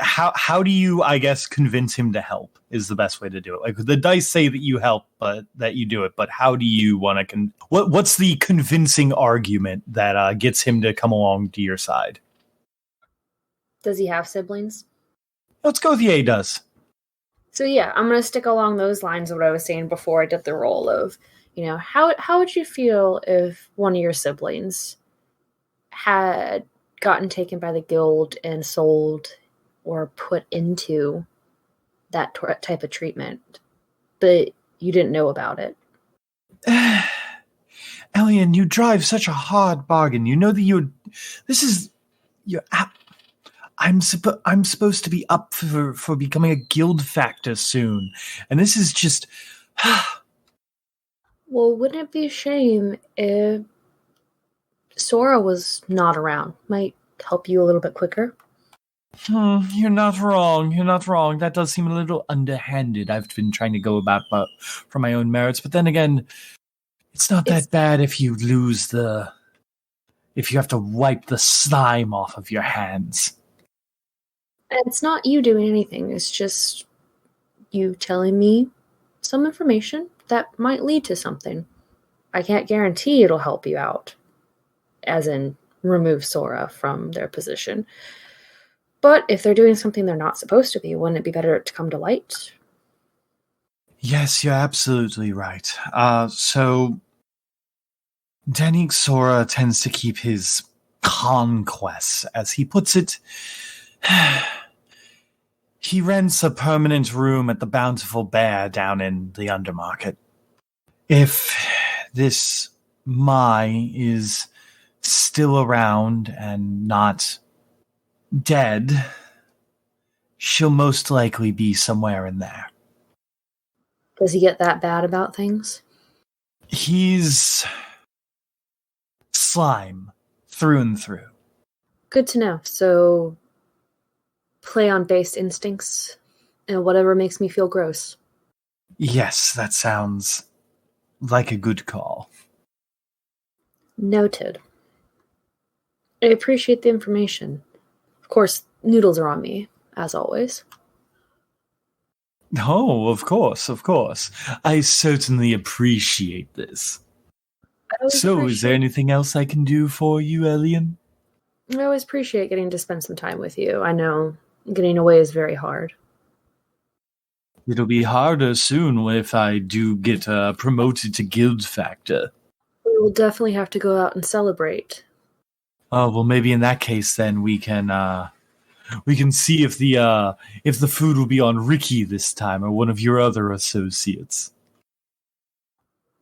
How do you, I guess, convince him to help is the best way to do it. Like the dice say that you help, but that you do it. But how do you want to? What's the convincing argument that gets him to come along to your side? Does he have siblings? Let's go with the A does. So yeah, I'm gonna stick along those lines of what I was saying before I did the role of, how would you feel if one of your siblings had gotten taken by the guild and sold or put into that type of treatment, but you didn't know about it? Ellion, you drive such a hard bargain. You know that I'm supposed to be up for becoming a guild factor soon, and this is just. Well, wouldn't it be a shame if Sora was not around? Might help you a little bit quicker. You're not wrong. That does seem a little underhanded. I've been trying to go about for my own merits, but then again, it's not that bad if you if you have to wipe the slime off of your hands. It's not you doing anything. It's just you telling me some information that might lead to something. I can't guarantee it'll help you out, as in remove Sora from their position. But if they're doing something they're not supposed to be, wouldn't it be better to come to light? Yes, you're absolutely right. So Danik Sora tends to keep his conquests, as he puts it. He rents a permanent room at the Bountiful Bear down in the Undermarket. If this Mai is still around and not dead, she'll most likely be somewhere in there. Does he get that bad about things? He's slime through and through. Good to know. So, play on based instincts and whatever makes me feel gross. Yes, that sounds like a good call. Noted. I appreciate the information. Of course, noodles are on me, as always. Oh, of course, of course. I certainly appreciate this. So, is there anything else I can do for you, Ellion? I always appreciate getting to spend some time with you. I know getting away is very hard. It'll be harder soon if I do get promoted to Guild Factor. We will definitely have to go out and celebrate. Oh, well, maybe in that case, then we can see if the food will be on Ricky this time or one of your other associates.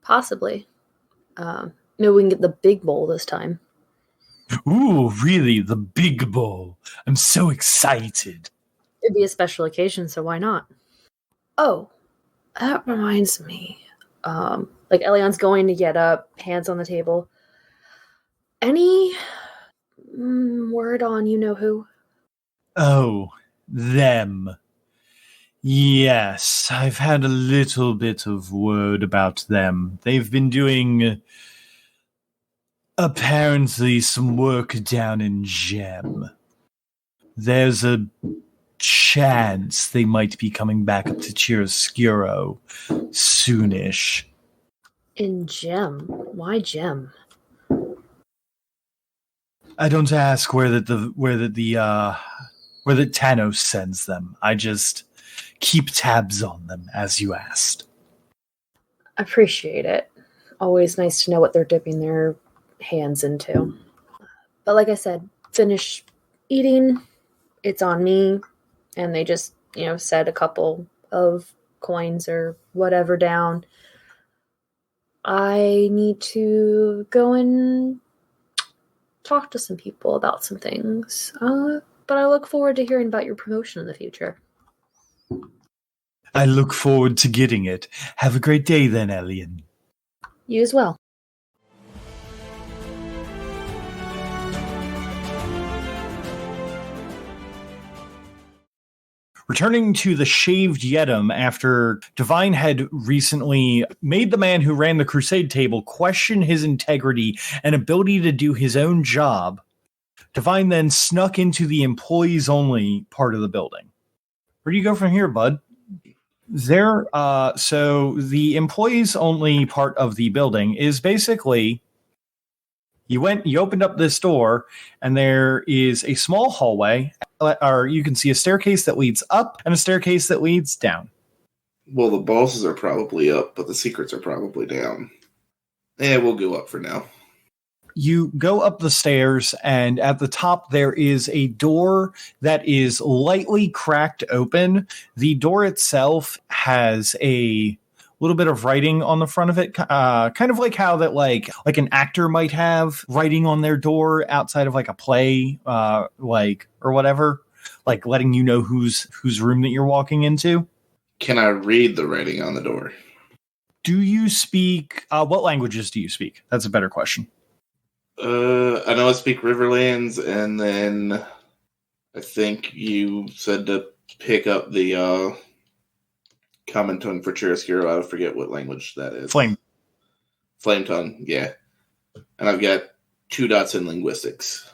Possibly. Maybe we can get the big bowl this time. Ooh, really? The big bowl. I'm so excited. It'd be a special occasion, so why not? Oh, that reminds me. Like Ellion's going to get up, hands on the table. Any word on you know who? Oh, them. Yes, I've had a little bit of word about them. They've been doing apparently some work down in Gem. There's a chance they might be coming back up to Chiaroscuro soonish. In Gem? Why Gem? I don't ask where the Thanos sends them. I just keep tabs on them, as you asked. Appreciate it. Always nice to know what they're dipping their hands into. But like I said, finish eating. It's on me. And they just, set a couple of coins or whatever down. I need to go and talk to some people about some things. But I look forward to hearing about your promotion in the future. I look forward to getting it. Have a great day then, Ellion. You as well. Returning to the Shaved Yedem after Devine had recently made the man who ran the crusade table question his integrity and ability to do his own job, Devine then snuck into the employees-only part of the building. Where do you go from here, bud? So the employees-only part of the building is basically... You opened up this door, and there is a small hallway, or you can see a staircase that leads up and a staircase that leads down. Well, the bosses are probably up, but the secrets are probably down. We'll go up for now. You go up the stairs, and at the top there is a door that is lightly cracked open. The door itself has a little bit of writing on the front of it, kind of like how that like an actor might have writing on their door outside of like a play, or whatever, like letting you know whose room that you're walking into. Can I read the writing on the door? Do you speak? What languages do you speak? That's a better question. I know I speak Riverlands, and then I think you said to pick up the common tongue for Chiaroscuro. I forget what language that is. Flame tongue, yeah. And I've got 2 dots in linguistics.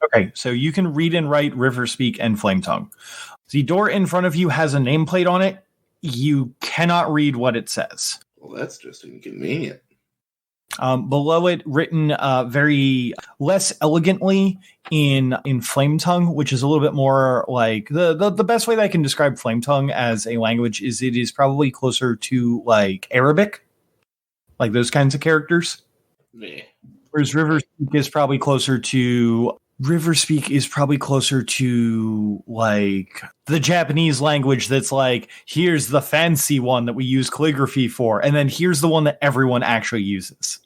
Okay, so you can read and write River Speak and Flame Tongue. The door in front of you has a nameplate on it. You cannot read what it says. Well, that's just inconvenient. Below it, written very less elegantly in Flame Tongue, which is a little bit more like the best way that I can describe Flame Tongue as a language is it is probably closer to like Arabic, like those kinds of characters. Yeah. Whereas Riverspeak is probably closer to like the Japanese language that's like, here's the fancy one that we use calligraphy for, and then here's the one that everyone actually uses.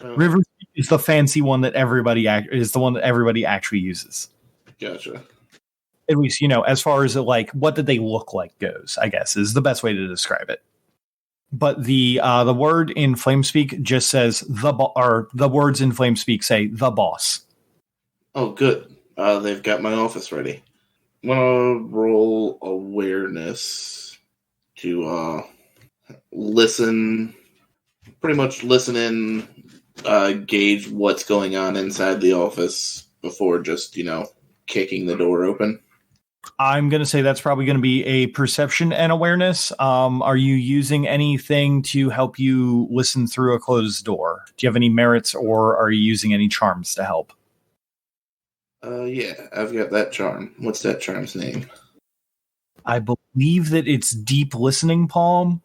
Riverspeak is the fancy one that everybody actually uses. Gotcha. At least, as far as like what did they look like goes, I guess is the best way to describe it. But the word in Flamespeak just says the words in Flamespeak say the boss. Oh, good. They've got my office ready. I'm gonna roll awareness to listen. Pretty much listen in, gauge what's going on inside the office before just kicking the door open. I'm going to say that's probably going to be a perception and awareness. Are you using anything to help you listen through a closed door? Do you have any merits, or are you using any charms to help? Yeah, I've got that charm. What's that charm's name? I believe that it's Deep Listening Palm.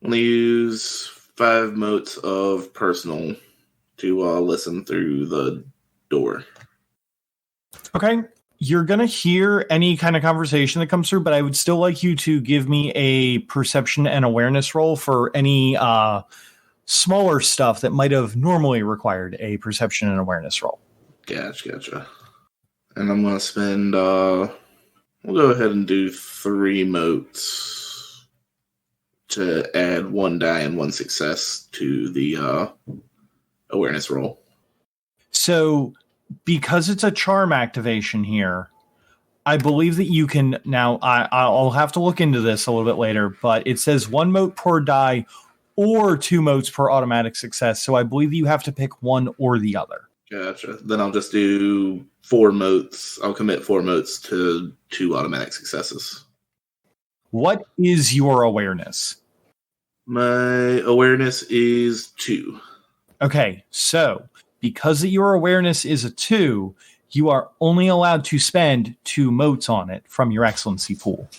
I'm going to use 5 motes of personal to listen through the door. Okay. You're going to hear any kind of conversation that comes through, but I would still like you to give me a perception and awareness roll for any smaller stuff that might have normally required a perception and awareness roll. Gotcha. And I'm going to spend, we'll go ahead and do 3 motes to add 1 die and 1 success to the awareness roll. So, because it's a charm activation here, I believe that you can now. I'll have to look into this a little bit later, but it says 1 mote per die or 2 motes per automatic success. So I believe you have to pick one or the other. Gotcha. Then I'll just do 4 motes. I'll commit 4 motes to 2 automatic successes. What is your awareness? My awareness is 2. Okay, so because your awareness is a 2, you are only allowed to spend 2 motes on it from your excellency pool.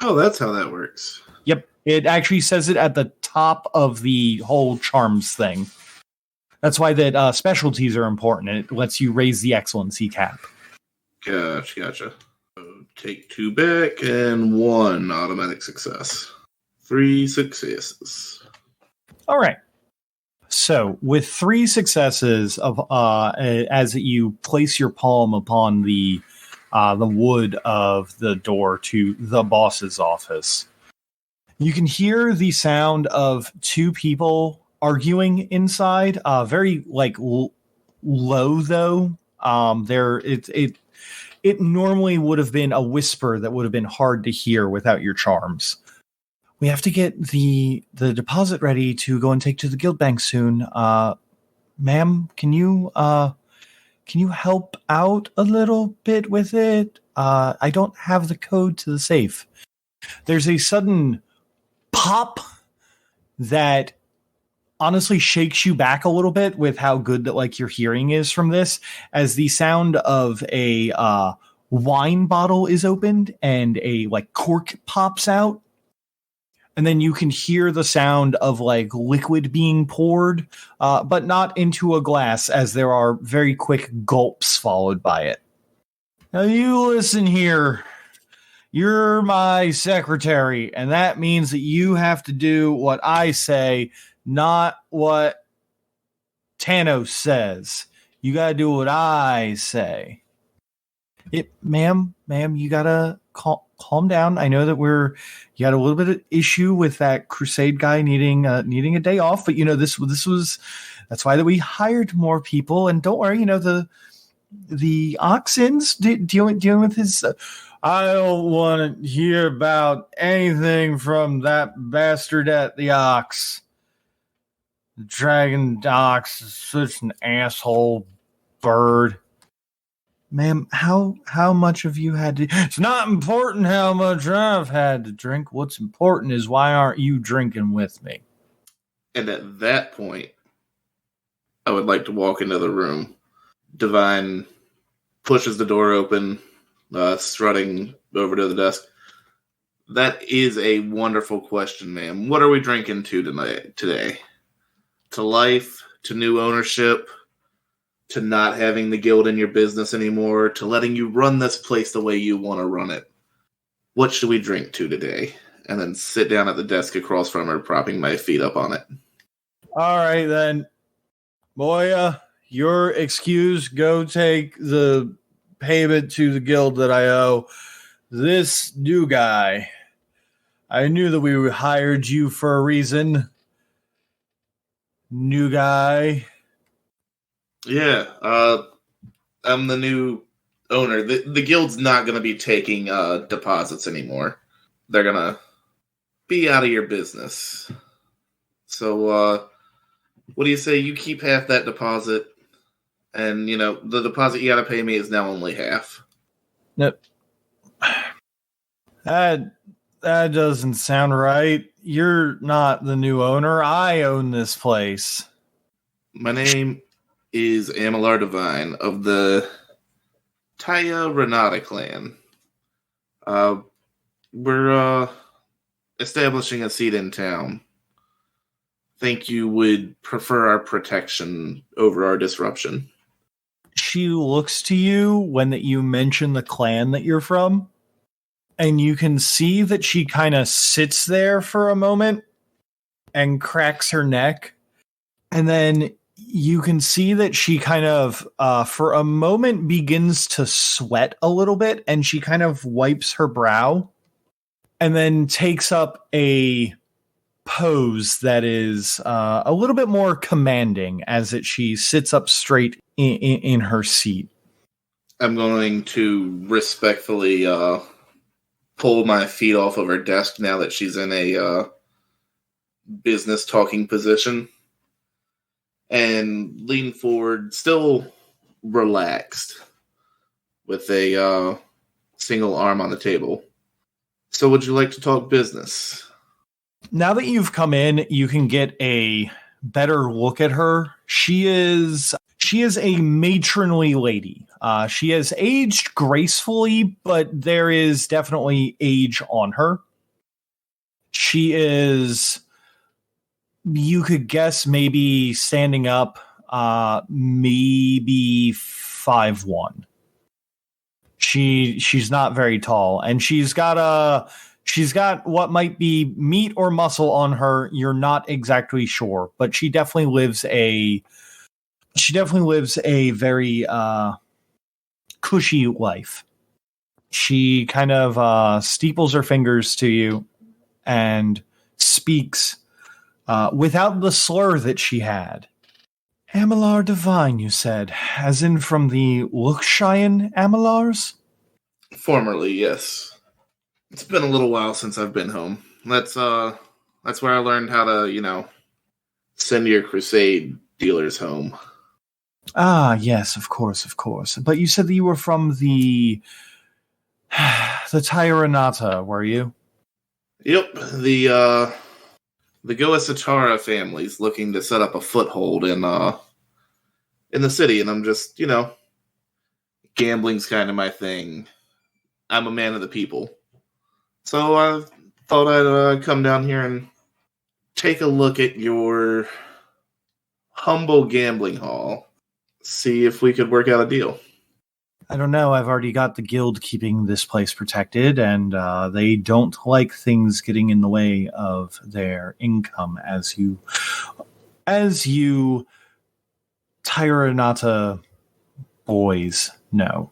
Oh, that's how that works. Yep, it actually says it at the top of the whole charms thing. That's why that specialties are important. It lets you raise the excellency cap. Gotcha. So take 2 back and 1 automatic success. 3 successes. All right. So with 3 successes of as you place your palm upon the wood of the door to the boss's office, you can hear the sound of 2 people arguing inside. Very like low though. It normally would have been a whisper that would have been hard to hear without your charms. We have to get the deposit ready to go and take to the guild bank soon. Ma'am, can you help out a little bit with it? I don't have the code to the safe. There's a sudden pop that honestly shakes you back a little bit with how good that like your hearing is from this, as the sound of a wine bottle is opened and a like cork pops out. And then you can hear the sound of like liquid being poured, but not into a glass, as there are very quick gulps followed by it. Now you listen here. You're my secretary, and that means that you have to do what I say, not what Thanos says. You got to do what I say. Ma'am, you got to calm down. I know that you had a little bit of issue with that crusade guy needing a day off, but this was that's why that we hired more people. And don't worry, the Oxen's dealing with his. I don't want to hear about anything from that bastard at the Ox. The Dragon Ox is such an asshole bird. Ma'am, how much have you had to... It's not important how much I've had to drink. What's important is why aren't you drinking with me? And at that point, I would like to walk into the room. Devine pushes the door open, strutting over to the desk. That is a wonderful question, ma'am. What are we drinking to today? To life, to new ownership, to not having the guild in your business anymore, to letting you run this place the way you want to run it. What should we drink to today? And then sit down at the desk across from her, propping my feet up on it. All right, then. Moya, you're excused. Go take the payment to the guild that I owe. This new guy, I knew that we hired you for a reason. New guy. Yeah, I'm the new owner. The guild's not going to be taking deposits anymore. They're going to be out of your business. So, what do you say? You keep half that deposit, and, the deposit you got to pay me is now only half. Nope. That doesn't sound right. You're not the new owner. I own this place. My name is Devine of the Taya Renata clan. We're establishing a seat in town. Think you would prefer our protection over our disruption. She looks to you when that you mention the clan that you're from, and you can see that she kind of sits there for a moment and cracks her neck, and then you can see that she kind of, for a moment, begins to sweat a little bit, and she kind of wipes her brow, and then takes up a pose that is a little bit more commanding as she sits up straight in her seat. I'm going to respectfully pull my feet off of her desk now that she's in a business talking position, and lean forward, still relaxed, with a single arm on the table. So would you like to talk business? Now that you've come in, you can get a better look at her. She is a matronly lady. She has aged gracefully, but there is definitely age on her. She is, you could guess, maybe standing up, maybe 5'1". She's not very tall, and she's got what might be meat or muscle on her. You're not exactly sure, but she definitely lives a very cushy life. She kind of steeples her fingers to you and speaks without the slur that she had. Amalar Devine, you said, as in from the Lookshayan Amalars? Formerly, yes. It's been a little while since I've been home. That's where I learned how to, send your crusade dealers home. Ah, yes, of course. But you said that you were from the Tyranata, were you? Yep, the Goasatara family's looking to set up a foothold in the city, and I'm just, gambling's kind of my thing. I'm a man of the people. So I thought I'd come down here and take a look at your humble gambling hall. See if we could work out a deal. I don't know. I've already got the guild keeping this place protected, and they don't like things getting in the way of their income, as you Tyranata boys know.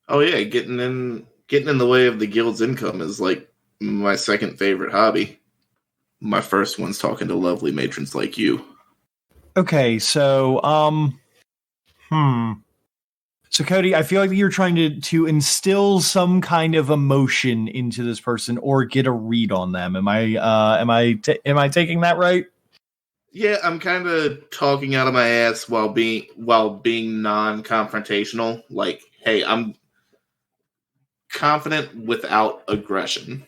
Oh yeah, getting in the way of the guild's income is like my second favorite hobby. My first one's talking to lovely matrons like you. Okay, so So Cody, I feel like you're trying to instill some kind of emotion into this person or get a read on them. Am I taking that right? Yeah, I'm kind of talking out of my ass while being non-confrontational. Like, hey, I'm confident without aggression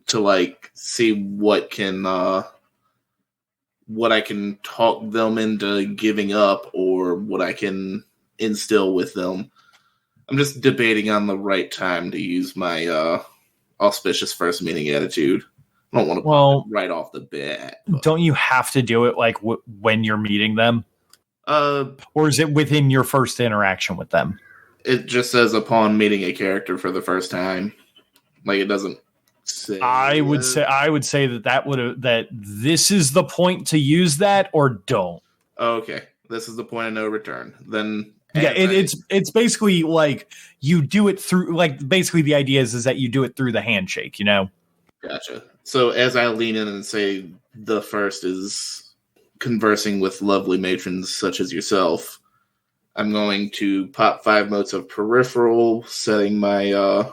to see what I can talk them into giving up or what I can instill with them. I'm just debating on the right time to use my auspicious first meeting attitude. I don't want to pop it right off the bat. But. Don't you have to do it like when you're meeting them? Or is it within your first interaction with them? It just says upon meeting a character for the first time. Like, it doesn't say. I would say that this is the point to use that, or don't. Okay, this is the point of no return. Then it's basically like you do it through. Like, basically the idea is that you do it through the handshake. You know. Gotcha. So as I lean in and say the first is conversing with lovely matrons such as yourself, I'm going to pop 5 motes of peripheral, setting my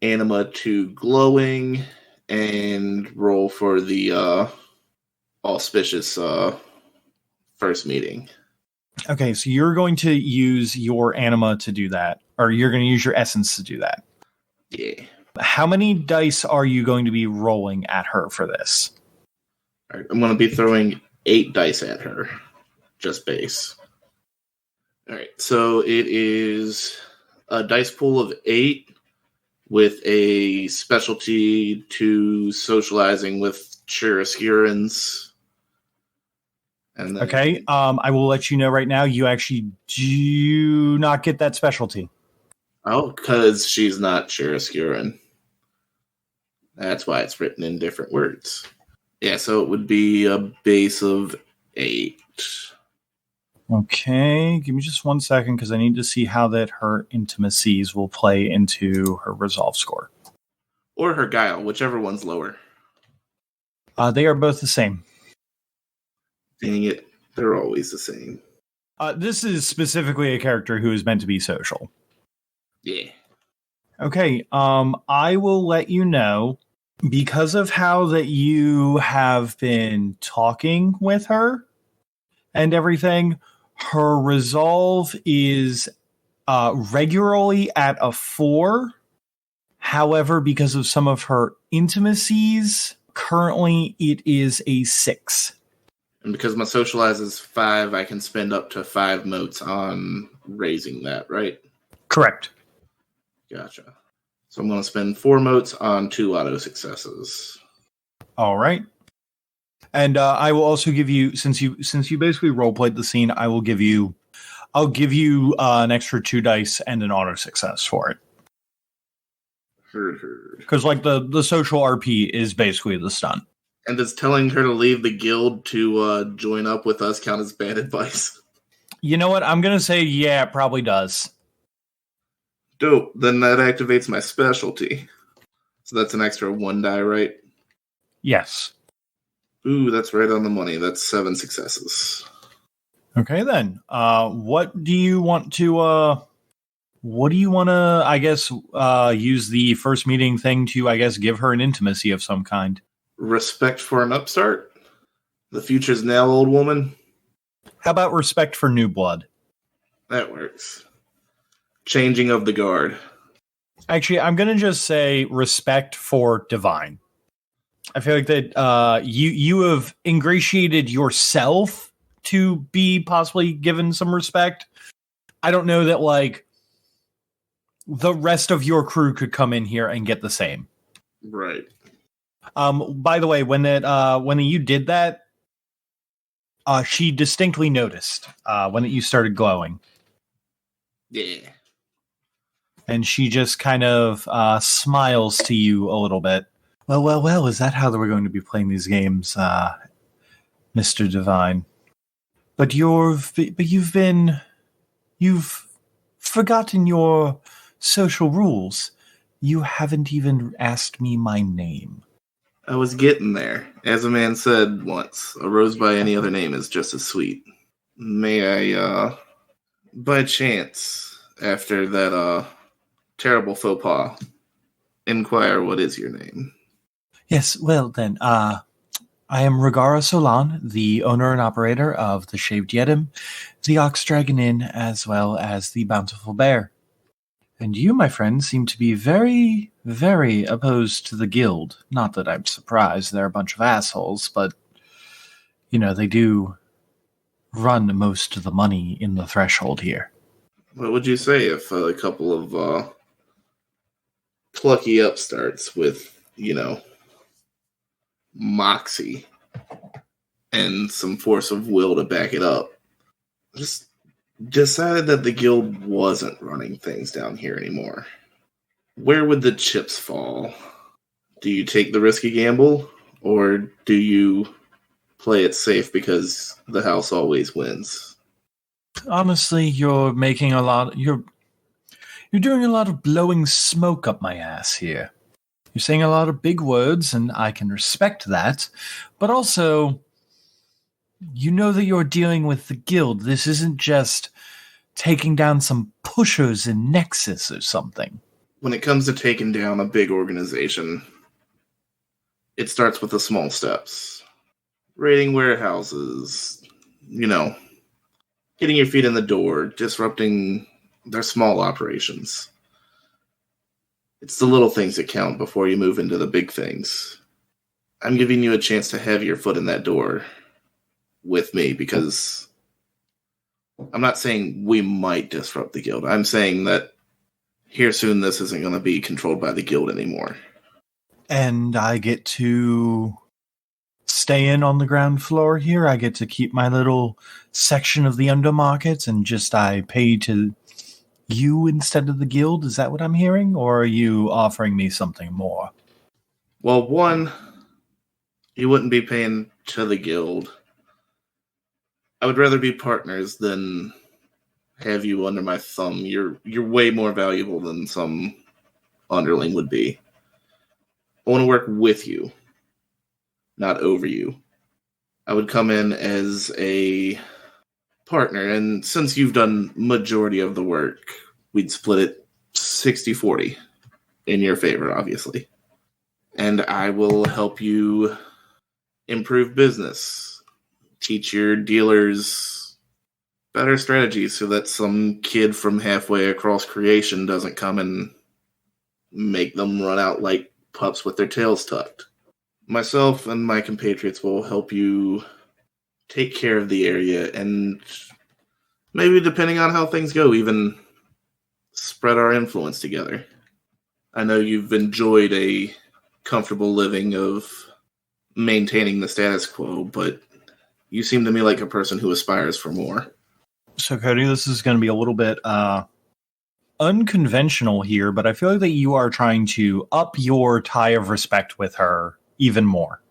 anima to glowing, and roll for the auspicious first meeting. Okay, so you're going to use your anima to do that, or you're going to use your essence to do that. Yeah. How many dice are you going to be rolling at her for this? All right, I'm going to be throwing 8 dice at her, just base. All right, so it is a dice pool of 8 with a specialty to socializing with chiaroscurans. And then, okay, I will let you know right now, you actually do not get that specialty. Oh, because she's not chiaroscuran. That's why it's written in different words. Yeah, so it would be a base of 8. Okay, give me just 1 second because I need to see how that her intimacies will play into her resolve score. Or her guile, whichever one's lower. They are both the same. Dang it, they're always the same. This is specifically a character who is meant to be social. Yeah. Okay, I will let you know, because of how that you have been talking with her and everything, her resolve is regularly at a 4. However, because of some of her intimacies, currently it is a 6. And because my socialize is 5, I can spend up to 5 motes on raising that, right? Correct. Gotcha. So I'm going to spend 4 motes on 2 auto successes. All right. And I will also give you, since you basically roleplayed the scene, I'll give you an extra 2 dice and an auto success for it. Because like the social RP is basically the stunt. And does telling her to leave the guild to join up with us count as bad advice? You know what? I'm going to say, yeah, it probably does. Dope. Then that activates my specialty. So that's an extra 1 die, right? Yes. Ooh, that's right on the money. That's 7 successes. Okay, then. What do you want to, I guess, use the first meeting thing to, I guess, give her an intimacy of some kind? Respect for an upstart? The future's now, old woman? How about respect for new blood? That works. Changing of the guard. Actually, I'm going to just say respect for Devine. I feel like that you have ingratiated yourself to be possibly given some respect. I don't know that like the rest of your crew could come in here and get the same. Right. By the way, when you did that, she distinctly noticed when you started glowing. Yeah. And she just kind of smiles to you a little bit. Well, is that how we're going to be playing these games, Mr. Devine? But you've forgotten your social rules. You haven't even asked me my name. I was getting there. As a man said once, a rose by any other name is just as sweet. May I, by chance, after that, terrible faux pas, inquire what is your name? Yes, well then, I am Regara Solan, the owner and operator of the Shaved Yedim, the Ox Dragon Inn, as well as the Bountiful Bear. And you, my friend, seem to be very, very opposed to the guild. Not that I'm surprised, they're a bunch of assholes, but, you know, they do run most of the money in the threshold here. What would you say if a couple of plucky upstarts with, you know, moxie and some force of will to back it up, just decided that the guild wasn't running things down here anymore. Where would the chips fall? Do you take the risky gamble, or do you play it safe because the house always wins? Honestly, you're making a lot. You're doing a lot of blowing smoke up my ass here. You're saying a lot of big words, and I can respect that. But also, you know that you're dealing with the guild. This isn't just taking down some pushers in Nexus or something. When it comes to taking down a big organization, it starts with the small steps. Raiding warehouses, getting your feet in the door, disrupting their small operations. It's the little things that count before you move into the big things. I'm giving you a chance to have your foot in that door with me, because I'm not saying we might disrupt the guild. I'm saying that here soon this isn't going to be controlled by the guild anymore. And I get to stay in on the ground floor here. I get to keep my little section of the undermarket, and just I pay to you instead of the guild. Is that what I'm hearing? Or are you offering me something more? Well, one, you wouldn't be paying to the guild. I would rather be partners than have you under my thumb. You're way more valuable than some underling would be. I want to work with you, not over you. I would come in as a partner, and since you've done majority of the work, we'd split it 60-40 in your favor, obviously. And I will help you improve business, teach your dealers better strategies so that some kid from halfway across creation doesn't come and make them run out like pups with their tails tucked. Myself and my compatriots will help you take care of the area, and maybe, depending on how things go, even spread our influence together. I know you've enjoyed a comfortable living of maintaining the status quo, but you seem to me like a person who aspires for more. So, Cody, this is going to be a little bit unconventional here, but I feel like that you are trying to up your tie of respect with her even more.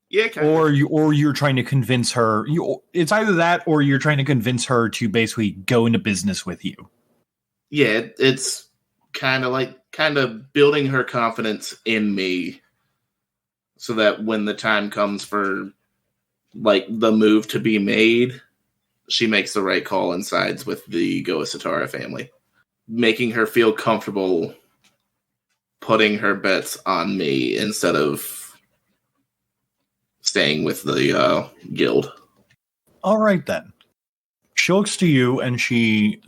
Yeah, kind of. Or you're trying to convince her. It's either that, or you're trying to convince her to basically go into business with you. Yeah, it's kind of building her confidence in me, so that when the time comes for the move to be made, she makes the right call and sides with the Goasatara family. Making her feel comfortable putting her bets on me instead of staying with the guild. All right, then. She looks to you, and she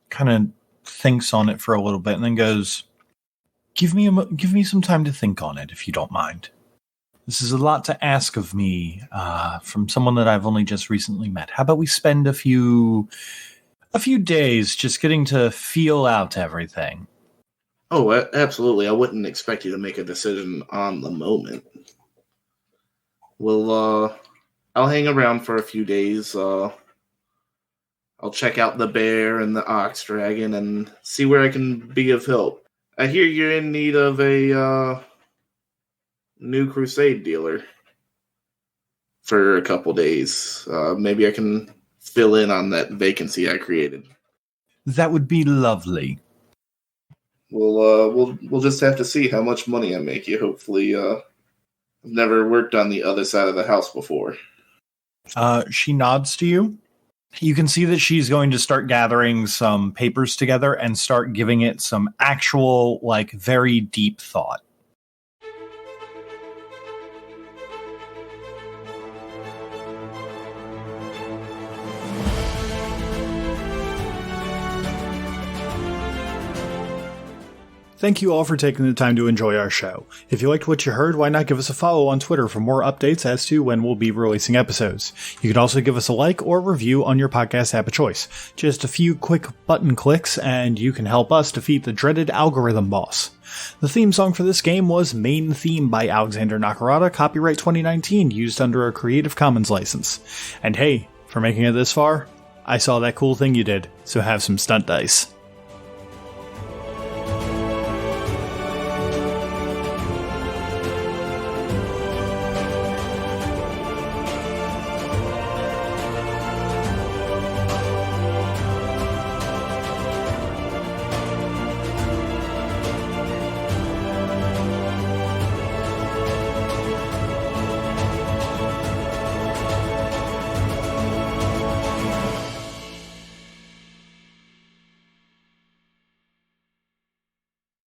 kind of thinks on it for a little bit, and then goes, give me some time to think on it, if you don't mind. This is a lot to ask of me from someone that I've only just recently met. How about we spend a few days just getting to feel out everything? Oh, absolutely. I wouldn't expect you to make a decision on the moment. Well, I'll hang around for a few days. I'll check out the bear and the ox dragon and see where I can be of help. I hear you're in need of a new crusade dealer for a couple days. Maybe I can fill in on that vacancy I created. That would be lovely. We'll just have to see how much money I make you. Hopefully, I've never worked on the other side of the house before. She nods to you. You can see that she's going to start gathering some papers together and start giving it some actual, very deep thought. Thank you all for taking the time to enjoy our show. If you liked what you heard, why not give us a follow on Twitter for more updates as to when we'll be releasing episodes. You can also give us a like or review on your podcast app of choice. Just a few quick button clicks and you can help us defeat the dreaded algorithm boss. The theme song for this game was Main Theme by Alexander Nakarada, copyright 2019, used under a Creative Commons license. And hey, for making it this far, I saw that cool thing you did, so have some stunt dice.